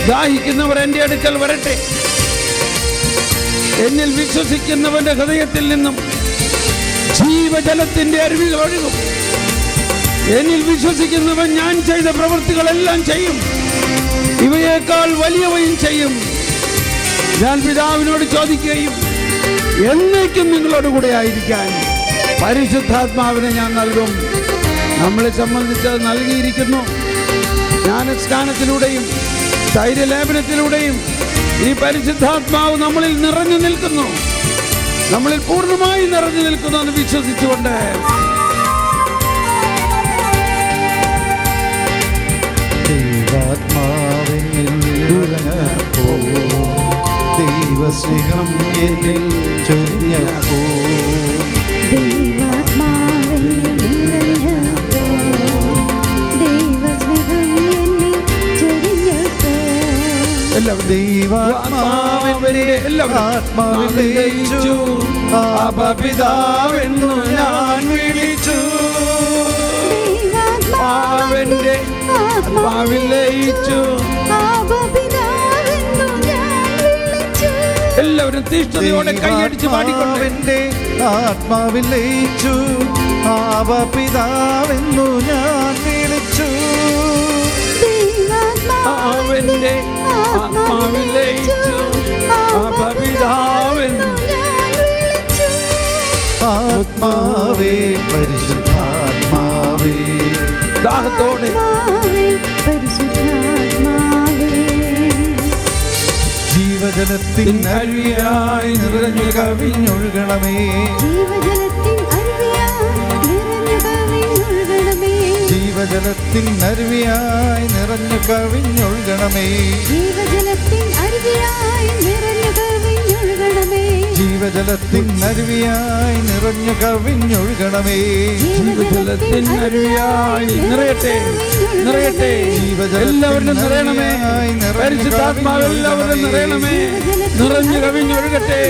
ദാഹിക്കുന്നവർ എൻ്റെ അടുക്കൽ വരട്ടെ. എന്നിൽ വിശ്വസിക്കുന്നവന്റെ ഹൃദയത്തിൽ നിന്നും ജീവജലത്തിന്റെ അരുവികൾ ഒഴുകും. എന്നിൽ വിശ്വസിക്കുന്നവൻ ഞാൻ ചെയ്ത പ്രവൃത്തികളെല്ലാം ചെയ്യും, ഇവയേക്കാൾ വലിയവയും ചെയ്യും. ഞാൻ പിതാവിനോട് ചോദിക്കുകയും എന്നേക്കും നിങ്ങളോട് കൂടെ ആയിരിക്കാൻ പരിശുദ്ധാത്മാവിനെ ഞാൻ നൽകും. നമ്മളെ സംബന്ധിച്ച് നൽകിയിരിക്കുന്നു. ജ്ഞാനസ്നാനത്തിലൂടെയും ധൈര്യലേപനത്തിലൂടെയും ഈ പരിശുദ്ധാത്മാവ് നമ്മളിൽ നിറഞ്ഞു നിൽക്കുന്നു, നമ്മളിൽ പൂർണ്ണമായി നിറഞ്ഞു നിൽക്കുന്നു എന്ന് വിശ്വസിച്ചുകൊണ്ട് ദൈവാത്മാവിനിൽ നിറഞ്ഞപ്പോ, ദൈവസ്നേഹം എന്നിൽ ചൊരിഞ്ഞപ്പോ, ആത്മാവിലയിച്ചു, പിതാവെന്നു ഞാൻ വിളിച്ചു. ആത്മാവിന്റെ ആത്മാവിലയിച്ചു. എല്ലാവരും തീഷ്ണതയോടെ കൈയടിച്ച് പാടിക്കൊണ്ട് എന്റെ ആത്മാവിലയിച്ചു, പിതാവെന്നു ഞാൻ വിളിച്ചു. അവന്റെ ആത്മാവിലയിച്ചു, പിതാവെന്നു. ആത്മാവേ പരിശുദ്ധാത്മാവേ, ദാഹത്തോടെ ജീവജലത്തിൻ അരുവിയായി നിറഞ്ഞു കവിഞ്ഞൊഴുകണമേ. ജീവജലത്തിൻ അരുവിയായി നിറഞ്ഞു കവിഞ്ഞൊഴുകണമേ. ജീവജലത്തിൻ അരുവിയായി നിറഞ്ഞു കവിഞ്ഞൊഴുകണമേ. ജീവജലത്തിൻ അരുവിയായി നിറഞ്ഞു കവിഞ്ഞൊഴുകണമേ. ജീവജലത്തിൻ അരുവിയായി നിറയട്ടെ, നിറയട്ടെ. എല്ലാവരും നിറയണമേ. പരിശുദ്ധാത്മാവ് എല്ലാവരും നിറയണമേ. നിറഞ്ഞു കവിഞ്ഞൊഴുകട്ടെ.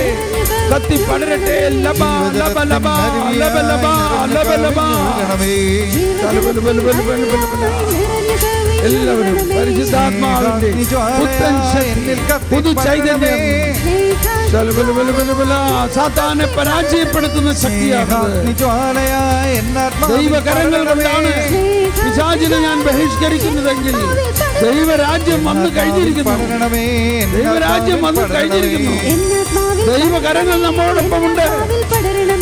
കത്തി പടരട്ടെ. ലബ ലബ ലബ ലബ ലബ ലബ ലബ. എല്ലാവരും പരിശുദ്ധാത്മാവിന്റെ പുത്തൻ ശക്തി, പുതു ചൈതന്യം, സാത്താനെ പരാജയപ്പെടുത്തുന്ന ശക്തിയാണ്. ദൈവകരങ്ങൾ കൊണ്ടാണ് പിശാചിനെ ഞാൻ ബഹിഷ്കരിക്കുന്നതെങ്കിൽ ദൈവരാജ്യം വന്നു കഴിഞ്ഞിരിക്കുന്നു. ദൈവരാജ്യം വന്നു കഴിഞ്ഞിരിക്കുന്നു. ദൈവകരങ്ങൾ നമ്മോടൊപ്പമുണ്ട്.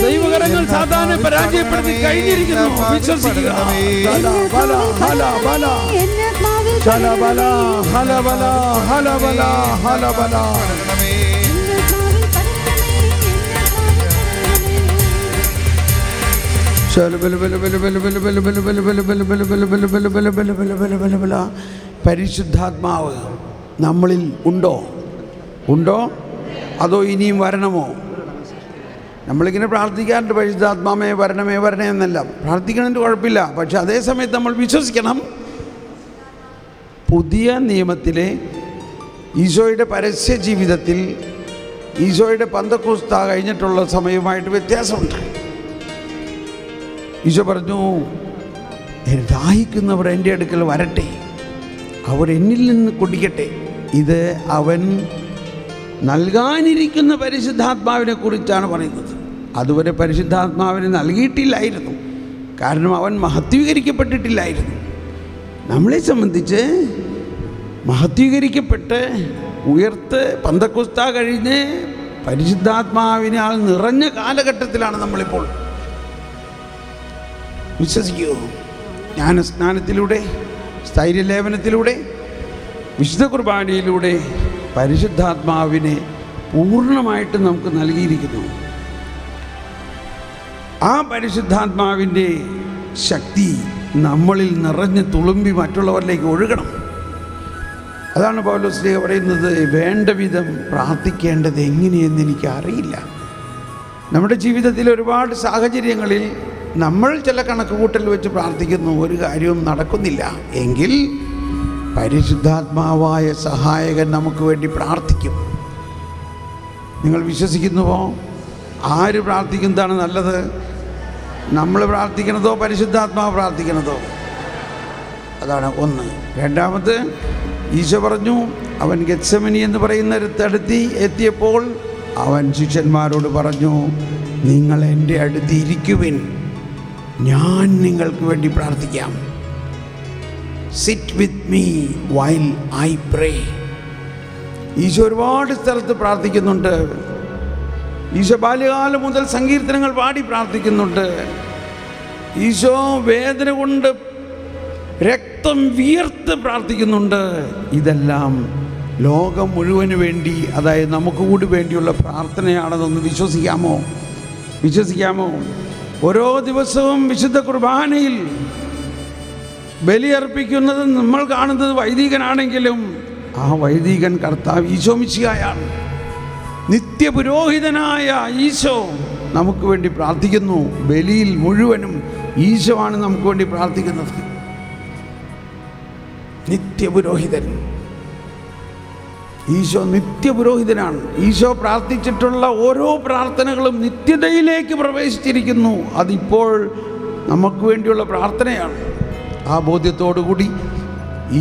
ദൈവകരങ്ങൾ സാത്താനെ പരാജയപ്പെടുത്തി കഴിഞ്ഞിരിക്കുന്നു. വിശ്വസിക്കുക. പരിശുദ്ധാത്മാവ് നമ്മളിൽ ഉണ്ടോ? അതോ ഇനിയും വരണമോ? നമ്മളിങ്ങനെ പ്രാർത്ഥിക്കാറുണ്ട്, പരിശുദ്ധാത്മാവേ വരണമേ വരണേ എന്നല്ല. പ്രാർത്ഥിക്കണമെന്ന് കുഴപ്പമില്ല. പക്ഷെ അതേ സമയത്ത് നമ്മൾ വിശ്വസിക്കണം, പുതിയ നിയമത്തിലെ ഈശോയുടെ പരസ്യ ജീവിതത്തിൽ ഈശോയുടെ പന്തക്കോസ്ത കഴിഞ്ഞിട്ടുള്ള സമയവുമായിട്ട് വ്യത്യാസമുണ്ട്. ഈശോ പറഞ്ഞു, ദാഹിക്കുന്നവർ എൻ്റെ അടുക്കൽ വരട്ടെ, അവർ എന്നിൽ നിന്ന് കുടിക്കട്ടെ. ഇത് അവൻ നൽകാനിരിക്കുന്ന പരിശുദ്ധാത്മാവിനെ കുറിച്ചാണ് പറയുന്നത്. അതുവരെ പരിശുദ്ധാത്മാവിനെ നൽകിയിട്ടില്ലായിരുന്നു, കാരണം അവൻ മഹത്വീകരിക്കപ്പെട്ടിട്ടില്ലായിരുന്നു. നമ്മളെ സംബന്ധിച്ച് മഹത്വീകരിക്കപ്പെട്ട് ഉയർത്ത് പന്തക്കോസ്ത കഴിഞ്ഞ് പരിശുദ്ധാത്മാവിനാൽ നിറഞ്ഞ കാലഘട്ടത്തിലാണ് നമ്മളിപ്പോൾ. വിശ്വസിക്കൂ, ജ്ഞാനസ്നാനത്തിലൂടെ, സ്ഥൈര്യലേപനത്തിലൂടെ, വിശുദ്ധ കുർബാനയിലൂടെ പരിശുദ്ധാത്മാവിനെ പൂർണ്ണമായിട്ട് നമുക്ക് നൽകിയിരിക്കുന്നു. ആ പരിശുദ്ധാത്മാവിൻ്റെ ശക്തി നമ്മളിൽ നിറഞ്ഞ് തുളുമ്പി മറ്റുള്ളവരിലേക്ക് ഒഴുകണം. അതാണ് പൗലോസ് ശ്ലീഹ പറയുന്നത്, വേണ്ട വിധം പ്രാർത്ഥിക്കേണ്ടത് എങ്ങനെയെന്ന് എനിക്ക് അറിയില്ല. നമ്മുടെ ജീവിതത്തിൽ ഒരുപാട് സാഹചര്യങ്ങളിൽ നമ്മൾ ചില കണക്കുകൂട്ടൽ വെച്ച് പ്രാർത്ഥിക്കുന്നു, ഒരു കാര്യവും നടക്കുന്നില്ല എങ്കിൽ പരിശുദ്ധാത്മാവായ സഹായകൻ നമുക്ക് വേണ്ടി പ്രാർത്ഥിക്കും. നിങ്ങൾ വിശ്വസിക്കുന്നുവോ? ആര് പ്രാർത്ഥിക്കുന്നതാണ് നല്ലത്? നമ്മൾ പ്രാർത്ഥിക്കണതോ പരിശുദ്ധാത്മാവ് പ്രാർത്ഥിക്കണതോ? അതാണ് ഒന്ന്. രണ്ടാമത്, ഈശോ പറഞ്ഞു, അവൻ ഗെത്സമനി എന്ന് പറയുന്നിടത്തടുത്ത് എത്തിയപ്പോൾ അവൻ ശിഷ്യന്മാരോട് പറഞ്ഞു, നിങ്ങൾ എൻ്റെ അടുത്ത് ഇരിക്കുവിൻ, ഞാൻ നിങ്ങൾക്ക് വേണ്ടി പ്രാർത്ഥിക്കാം. Sit with me while I pray. Eesho ഒരുപാട് സ്ഥലത്ത് പ്രാർത്ഥിക്കുന്നുണ്ട്. ഈശോ ബാല്യകാലം മുതൽ സങ്കീർത്തനങ്ങൾ പാടി പ്രാർത്ഥിക്കുന്നുണ്ട്. ഈശോ വേദന കൊണ്ട് രക്തം വിയർത്ത് പ്രാർത്ഥിക്കുന്നുണ്ട്. ഇതെല്ലാം ലോകം മുഴുവന് വേണ്ടി, അതായത് നമുക്ക് കൂടി വേണ്ടിയുള്ള പ്രാർത്ഥനയാണെന്നൊന്ന് വിശ്വസിക്കാമോ? ഓരോ ദിവസവും വിശുദ്ധ കുർബാനയിൽ ബലിയർപ്പിക്കുന്നത് നമ്മൾ കാണുന്നത് വൈദികനാണെങ്കിലും ആ വൈദികൻ കർത്താവ് ഈശോ മിശിഹായാണ്. നിത്യപുരോഹിതനായ ഈശോ നമുക്ക് വേണ്ടി പ്രാർത്ഥിക്കുന്നു. ബലിയിൽ മുഴുവനും ഈശോ ആണ് നമുക്ക് വേണ്ടി പ്രാർത്ഥിക്കുന്നത്. നിത്യപുരോഹിതൻ ഈശോ നിത്യപുരോഹിതനാണ്. ഈശോ പ്രാർത്ഥിച്ചിട്ടുള്ള ഓരോ പ്രാർത്ഥനകളും നിത്യതയിലേക്ക് പ്രവേശിച്ചിരിക്കുന്നു. അതിപ്പോൾ നമുക്ക് വേണ്ടിയുള്ള പ്രാർത്ഥനയാണ്. ആ ബോധ്യത്തോടു കൂടി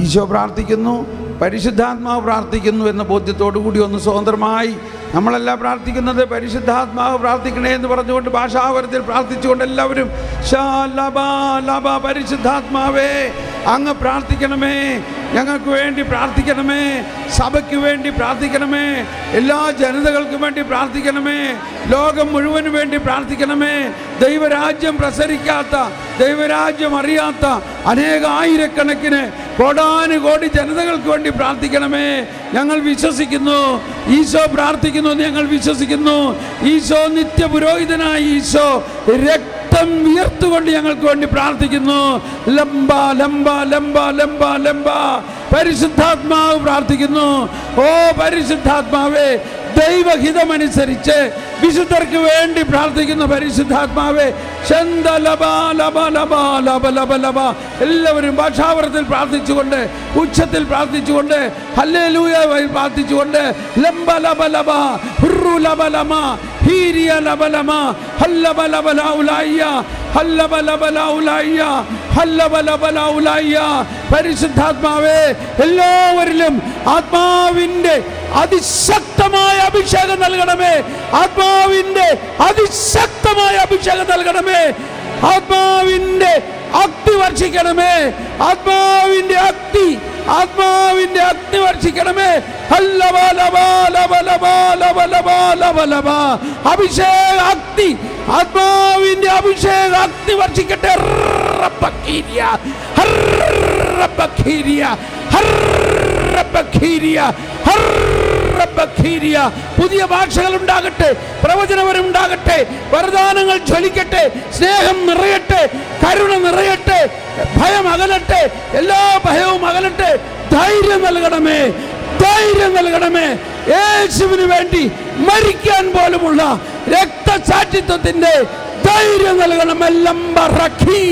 ഈശോ പ്രാർത്ഥിക്കുന്നു, പരിശുദ്ധാത്മാവ് പ്രാർത്ഥിക്കുന്നു എന്ന ബോധ്യത്തോടു കൂടി ഒന്ന് സ്വതന്ത്രമായി നമ്മളെല്ലാം പ്രാർത്ഥിക്കുന്നത് പരിശുദ്ധാത്മാവ് പ്രാർത്ഥിക്കണേ എന്ന് പറഞ്ഞുകൊണ്ട് ഭാഷാവരത്തിൽ പ്രാർത്ഥിച്ചുകൊണ്ട് എല്ലാവരും പരിശുദ്ധാത്മാവേ അങ്ങ് പ്രാർത്ഥിക്കണമേ, ഞങ്ങൾക്ക് വേണ്ടി പ്രാർത്ഥിക്കണമേ, സഭയ്ക്ക് വേണ്ടി പ്രാർത്ഥിക്കണമേ, എല്ലാ ജനതകൾക്കും വേണ്ടി പ്രാർത്ഥിക്കണമേ, ലോകം മുഴുവന് വേണ്ടി പ്രാർത്ഥിക്കണമേ. ദൈവരാജ്യം പ്രസരിക്കാത്ത, ദൈവരാജ്യം അറിയാത്ത അനേകായിരക്കണക്കിന് കോടാനുകോടി ജനതകൾക്ക് വേണ്ടി പ്രാർത്ഥിക്കണമേ. ഞങ്ങൾ വിശ്വസിക്കുന്നു ഈശോ പ്രാർത്ഥിക്കുന്നു, ഞങ്ങൾ വിശ്വസിക്കുന്നു ഈശോ നിത്യപുരോഹിതനായ ഈശോ രക്തം വിയർത്തുകൊണ്ട് ഞങ്ങൾക്ക് വേണ്ടി പ്രാർത്ഥിക്കുന്നു. ലംബ ലംബ ലംബ ലംബ ലംബ പരിശുദ്ധാത്മാവ് പ്രാർത്ഥിക്കുന്നു. ഓ പരിശുദ്ധാത്മാവേ, ദൈവഹിതമനുസരിച്ച് വിശുദ്ധർക്ക് വേണ്ടി പ്രാർത്ഥിക്കുന്ന പരിശുദ്ധാത്മാവേ, എല്ലാവരും ഭാഷാവരത്തിൽ പ്രാർത്ഥിച്ചുകൊണ്ട്, ഉച്ചത്തിൽ പ്രാർത്ഥിച്ചുകൊണ്ട്, ഹല്ലേലൂയ പ്രാർത്ഥിച്ചുകൊണ്ട്, ലംബ ലബ ലബ ഹുറു ലബ ലമ ഹീരിയ ലബലമ ഹല്ലബലബലൗലയ്യ ഹല്ലബലബലൗലയ്യ ഹല്ലബലബലൗലയ്യ. പരിശുദ്ധാത്മാവേ, എല്ലാവരിലും ആത്മാവിൻ്റെ അതിശക്തമായ അഭിഷേകം നൽകണമേ. ആത്മാവിൻ്റെ അതിശക്തമായ അഭിഷേകം നൽകണമേ. ആത്മാവിൻ്റെ അഗ്നി വർഷിക്കണമേ. ആത്മാവിൻ്റെ അഗ്നി വർഷിക്കണമേ. അഭിഷേക അഗ്നി, ആത്മാവിൻ്റെ അഭിഷേക അഗ്നി വർഷിക്കട്ടെ. പുതിയ ഭാഷകൾ ഉണ്ടാകട്ടെ, പ്രവചനപരം ഉണ്ടാകട്ടെ, വരദാനങ്ങൾ ജ്വലിക്കട്ടെ, സ്നേഹം നിറയട്ടെ, കരുണ നിറയട്ടെ, ഭയം അകലട്ടെ, എല്ലാ ഭയവും അകലട്ടെ. ധൈര്യം നൽകണമേ, ധൈര്യം നൽകണമേ. യേശുവിന് വേണ്ടി മരിക്കാൻ പോലുമുള്ള രക്തസാക്ഷിത്വത്തിന്റെ ധൈര്യം നൽകണമേ. ലംബറഖി,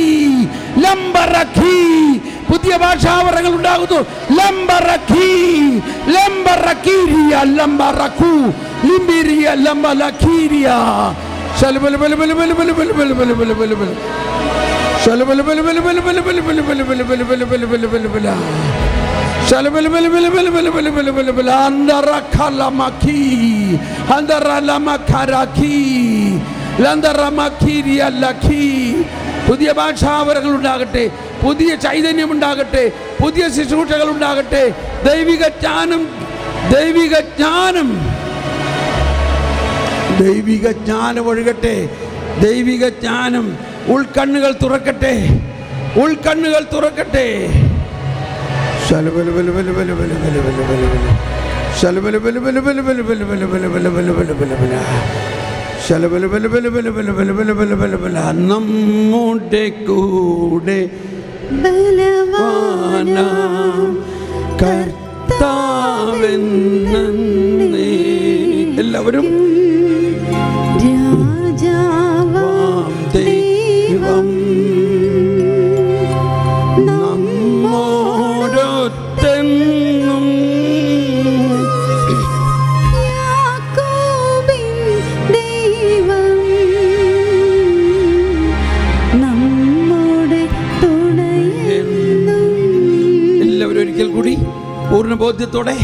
പുതിയ ഭാഷാവരങ്ങൾ ഉണ്ടാകുന്നു. ലംബറഖി, ലംബറഖീരിയ, ലംബറഖു, ലിംബിരിയ, ലംബലഖീരിയ. പുതിയ ഭാഷാവരങ്ങൾ ഉണ്ടാകട്ടെ, പുതിയ ചൈതന്യം ഉണ്ടാകട്ടെ, പുതിയ ശുശ്രൂഷകൾ ഉണ്ടാകട്ടെ. ദൈവിക ജ്ഞാനം ഒഴുകട്ടെ. ദൈവിക ജ്ഞാനം. ഉൾക്കണ്ണുകൾ തുറക്കട്ടെ, ഉൾക്കണ്ണുകൾ തുറക്കട്ടെ. നമ്മുടെ കൂടെ ബലവാനാം കർത്താവെന്നേ. എല്ലാവരും രാജാവാം ദൈവം നമ്മോടൊത്തെന്നും യാക്കോബിൻ ദൈവം നമ്മുടെ തുണയെന്നും. എല്ലാവരും ഒരിക്കൽ കൂടി പൂർണ്ണ ബോധ്യത്തോടെ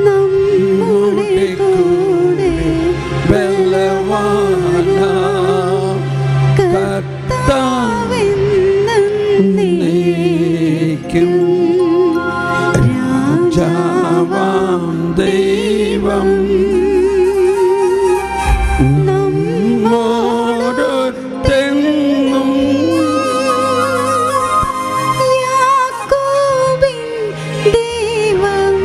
നമ്മുടെ കൂടെ ബലവാനാം കർത്താവെന്നേക്കും രാജാവാം ദൈവം നമ്മോടൊത്തെന്നും യാക്കോബിൻ ദൈവം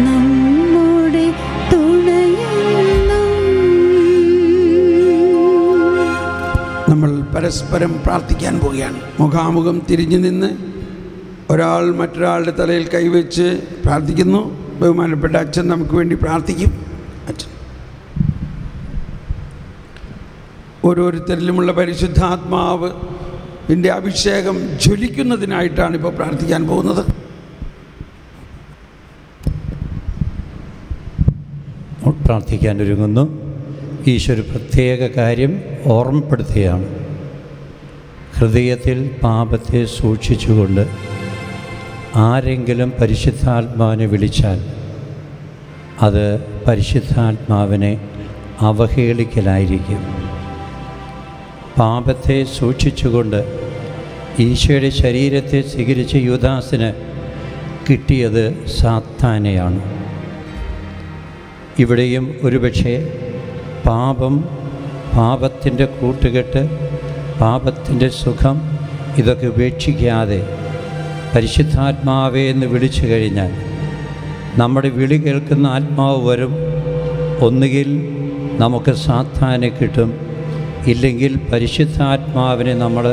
നമ്മുടെ തുണയെന്നും. നമ്മൾ പരസ്പരം പ്രാർത്ഥിക്കാൻ പോവുകയാണ്. മുഖാമുഖം തിരിഞ്ഞു നിന്ന് ഒരാൾ മറ്റൊരാളുടെ തലയിൽ കൈവച്ച് പ്രാർത്ഥിക്കുന്നു. ബഹുമാനപ്പെട്ട അച്ഛൻ നമുക്ക് വേണ്ടി പ്രാർത്ഥിക്കും. അച്ഛൻ ഓരോരുത്തരിലുമുള്ള പരിശുദ്ധാത്മാവ് ഇതിൻ്റെ അഭിഷേകം ജ്വലിക്കുന്നതിനായിട്ടാണ് ഇപ്പോൾ പ്രാർത്ഥിക്കാൻ പോകുന്നത്. പ്രാർത്ഥിക്കാൻ ഒരുങ്ങുന്നു. ഈശോ ഒരു പ്രത്യേക കാര്യം ഓർമ്മപ്പെടുത്തുകയാണ്. ഹൃദയത്തിൽ പാപത്തെ സൂക്ഷിച്ചുകൊണ്ട് ആരെങ്കിലും പരിശുദ്ധാത്മാവിനെ വിളിച്ചാൽ അത് പരിശുദ്ധാത്മാവിനെ അവഹേളിക്കലായിരിക്കും. പാപത്തെ സൂക്ഷിച്ചുകൊണ്ട് ഈശോയുടെ ശരീരത്തെ സ്വീകരിച്ച യൂദാസിന് കിട്ടിയത് സാത്താനെയാണ്. ഇവിടെയും ഒരുപക്ഷെ പാപത്തിൻ്റെ കൂട്ടുകെട്ട്, പാപത്തിൻ്റെ സുഖം ഇതൊക്കെ ഉപേക്ഷിക്കാതെ പരിശുദ്ധാത്മാവേ എന്ന് വിളിച്ചു കഴിഞ്ഞാൽ നമ്മുടെ വിളി കേൾക്കുന്ന ആത്മാവ് വരും. ഒന്നുകിൽ നമുക്ക് സാത്താനെ കിട്ടും, ഇല്ലെങ്കിൽ പരിശുദ്ധാത്മാവിനെ നമ്മൾ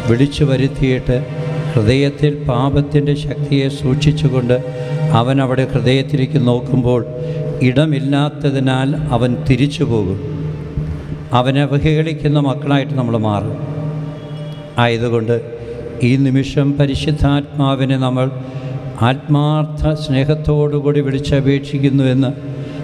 വിളിച്ചു വരുത്തിയിട്ട് ഹൃദയത്തിൽ പാപത്തിൻ്റെ ശക്തിയെ സൂക്ഷിച്ചുകൊണ്ട് അവൻ അവിടെ ഹൃദയത്തിലേക്ക് നോക്കുമ്പോൾ ഇടമില്ലാത്തതിനാൽ അവൻ തിരിച്ചു പോകും. അവനെ അവഹേളിക്കുന്ന മക്കളായിട്ട് നമ്മൾ മാറും. ആയതുകൊണ്ട് ഈ നിമിഷം പരിശുദ്ധാത്മാവിനെ നമ്മൾ ആത്മാർത്ഥ സ്നേഹത്തോടുകൂടി വിളിച്ചപേക്ഷിക്കുന്നുവെന്ന്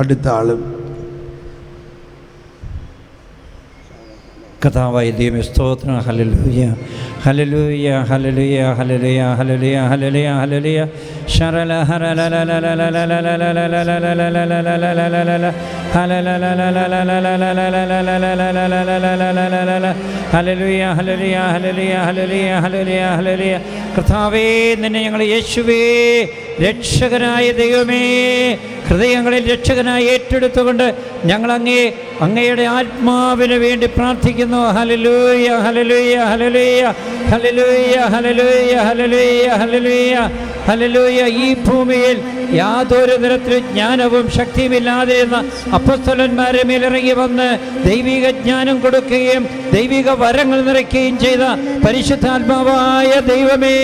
അടുത്ത ആൾ കഥാവായ ദൈവമേ സ്തോത്രം. ഹല്ലേലൂയ ഹല്ലേലൂയ ഹല്ലേലൂയ ഹല്ലേലൂയ ഹല്ലേലൂയ ഹല്ലേലൂയ ഹല്ലേലൂയ ശരല ഹല്ലേലൂയ ഹല്ലേലൂയ ഹല്ലേലൂയ ഹല്ലേലൂയ ഹല്ലേലൂയ ഹല്ലേലൂയ. കർത്താവേ, നിന്നെ ഞങ്ങൾ യേശുവേ രക്ഷകനായ ദൈവമേ ഹൃദയങ്ങളിൽ രക്ഷകനായി ഏറ്റെടുത്തുകൊണ്ട് ഞങ്ങൾ അങ്ങയുടെ ആത്മാവിന് വേണ്ടി പ്രാർത്ഥിക്കുന്നു. ഹല്ലേലൂയ ഹല്ലേലൂയ ഹല്ലേലൂയ ഹല്ലേലൂയ ഹല്ലേലൂയ ഹല്ലേലൂയ ഹല്ലേലൂയ ഹല്ലേലൂയ. ഈ ഭൂമിയിൽ യാതൊരു തരത്തിലും ജ്ഞാനവും ശക്തിയുമില്ലാതെ എന്ന അപ്പോസ്തലന്മാരെ മേലിറങ്ങി വന്ന് ദൈവിക ജ്ഞാനം കൊടുക്കുകയും ദൈവിക വരങ്ങൾ നിറയ്ക്കുകയും ചെയ്ത പരിശുദ്ധാത്മാവായ ദൈവമേ,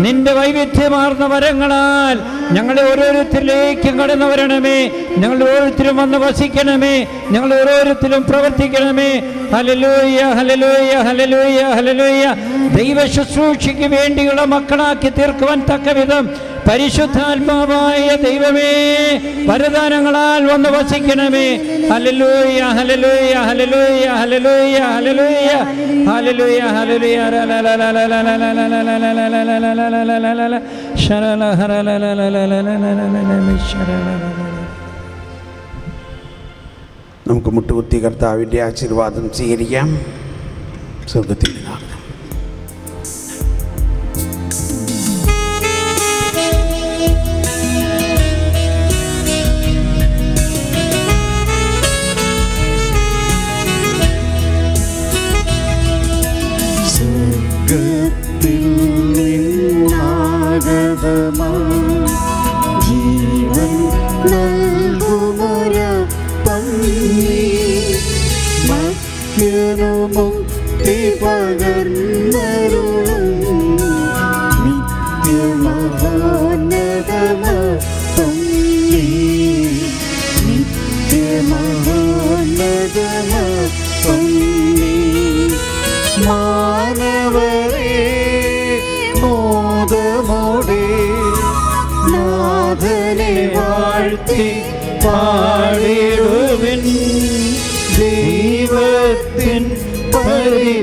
നിന്റെ വൈവിധ്യമാർന്ന വരങ്ങളാൽ ഞങ്ങളെ ഓരോരുത്തരിലേക്കും കടന്നു വരണമേ. ഞങ്ങൾ ഓരോരുത്തരും വന്ന് വസിക്കണമേ. ഞങ്ങൾ ഓരോരുത്തരും പ്രവർത്തിക്കണമേ. ഹല്ലേലൂയ ഹല്ലേലൂയ ഹല്ലേലൂയ ഹല്ലേലൂയ. ദൈവ ശുശ്രൂഷയ്ക്ക് വേണ്ടിയുള്ള മക്കളാക്കി തീർക്കുവാൻ തക്കവിധം പരിശുദ്ധാത്മാവായ ദൈവമേ വരദാനങ്ങളാൽ വന്ന് വസിക്കണമേ. ഹല്ലേലൂയ ഹല്ലേലൂയ ഹല്ലേലൂയ ഹല്ലേലൂയ ഹല്ലേലൂയ ഹല്ലേലൂയ ഹല്ലേലൂയ. നമുക്ക് മുട്ടുകുത്തി കർത്താവിൻ്റെ ആശീർവാദം സ്വീകരിക്കാം. സ്വർഗത്തിൽ നിന്നാണ് ജീവൻ നൽകുമൊരപ്പം മധ്യനുമുക്തി പകർന്നരുളും നിത്യജീവനപ്പമേ മഹോന്നതമപ്പം നീ. മാനവരേ മോദമോടെ നാഥനെ വാഴ്ത്തി പാടിടുവിൻ. ദൈവത്തിൻ പരിപാവനമാം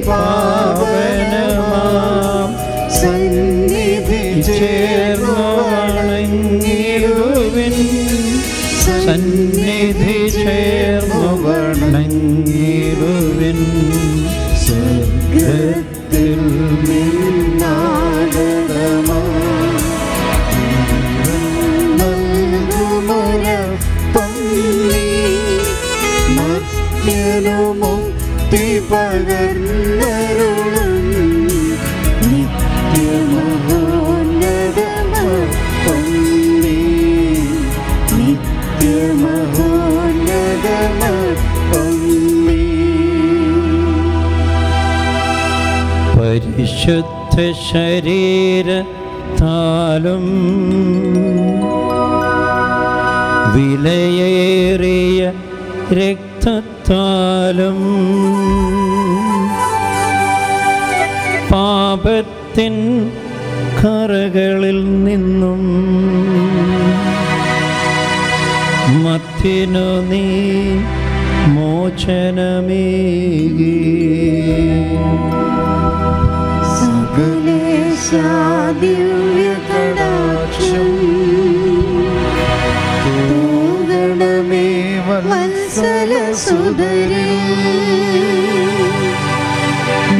സന്നിധി ചേർന്നു വണങ്ങിടുവിൻ. സന്നിധി ചേർന്നു വണങ്ങിടുവിൻ. സ്വർഗ്ഗത്തിൽ മുക്തി പകർന്നരുളും നിത്യമഹോന്നതമപ്പം നീ. നിത്യമഹോന്നതമപ്പം നീ. പരിശുദ്ധ ശരീരത്താലും വിലയേറിയ രക്തത്താലും പാപത്തിൻ കറകളിൽ നിന്നും മത്തിനു നീ മോചനമേകി. സകലേശാ ദിവ്യകടാക്ഷം തൂകണമേ വത്സലസുതരേ.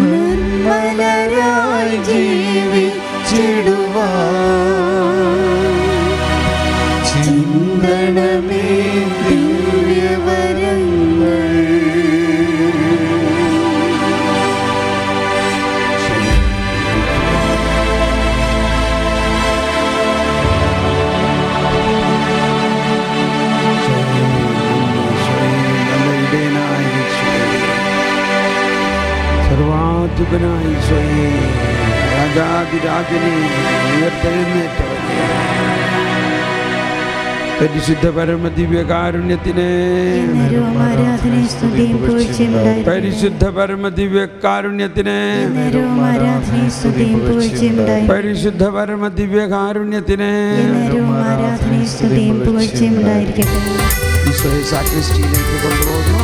നിർമ്മലരായി ജീവിച്ചിടുവാൻ ചിന്തണമേ ദിവ്യവരങ്ങൾ. സർവാധിപനായ ഈശോയെ, രാജാതിരാജനെ, ഉയർത്തെഴുന്നേറ്റവനെ, പരിശുദ്ധ പരമദിവ്യകാരുണ്യത്തിന്, പരിശുദ്ധ പരമദിവ്യകാരുണ്യത്തിന്, പരിശുദ്ധ പരമദിവ്യകാരുണ്യത്തിന് ഈശോയെ സാക്രിസ്റ്റിയിലേക്ക് കൊണ്ടുപോകുന്നു.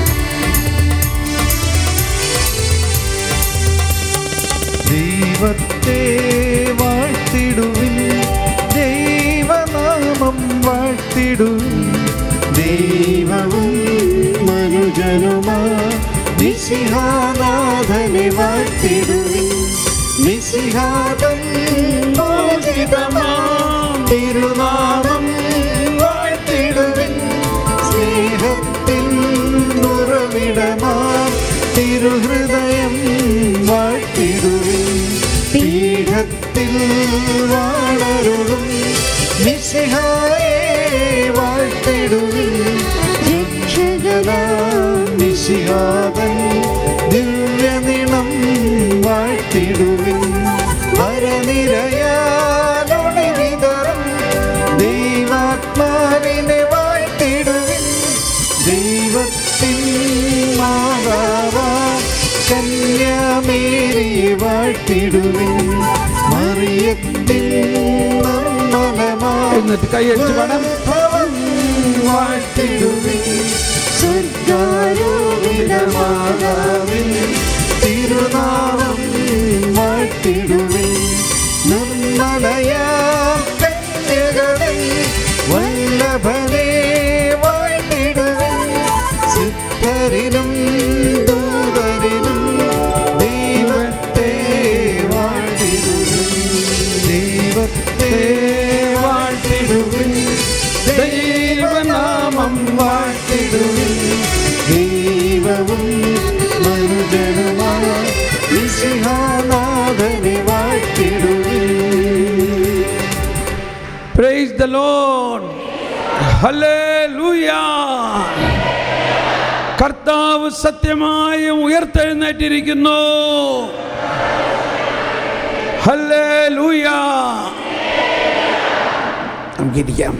ദൈവത്തെ വാഴ്ത്തിടുവിൻ, ദൈവനാമം വാഴ്ത്തിടുവിൻ. ദൈവവും മനുജനുമാ മിശിഹാനാഥനെ വാഴ്ത്തിടുവിൻ. മിശിഹാതൻ മോചിതമാം തിരുനാമം വാഴ്ത്തിടുവിൻ. സ്നേഹത്തിൻ ഉറവിടമാം തിരുഹൃദയം വാഴ്ത്തിടുവിൻ. പീഠത്തിൽ വാണരുളും മിശിഹായെ വാഴ്ത്തിടുവിൻ. രക്ഷകനാം മിശിഹാതൻ ദിവ്യനിണം വാഴ്ത്തിടുവിൻ. വരനിരയാലൊളിവിതറും ദൈവാത്മാവിനെ വാഴ്ത്തിടുവിൻ. ദൈവത്തിൻ മാതാവാം കന്യാമേരിയെ വാഴ്ത്തിടുവിൻ. മറിയത്തിൻ നിർമ്മലമായ എന്നിട്ട് കൈയടിച്ച് പാടാം. വാഴ്ത്തിടുവിൻ. സ്വർഗ്ഗാരോപിതമാതാവിൻ തിരുനാമം വാഴ്ത്തിടുവിൻ. നിർമ്മലയാം കന്യകകളിൽ വല്ലഭനെ വാഴ്ത്തിടുവിൻ. സിദ്ധരിലും ദൂതരിലും ദൈവത്തെ വാഴ്ത്തിടുവിൻ. ദൈവത്തെ വാഴ്ത്തിടുവിൻ. ദൈവനാമം വാഴ്ത്തിടുവിൻ. ദൈവവും മനുജനുമായ മിശിഹാനാഥനെ വാഴ്ത്തിടുവിൻ. Praise the Lord. Hallelujah. കർത്താവ് സത്യമായും ഉയർത്തെഴുന്നേറ്റിരിക്കുന്നു. ഹല്ലേലൂയ. നമുക്കിരിക്കാം.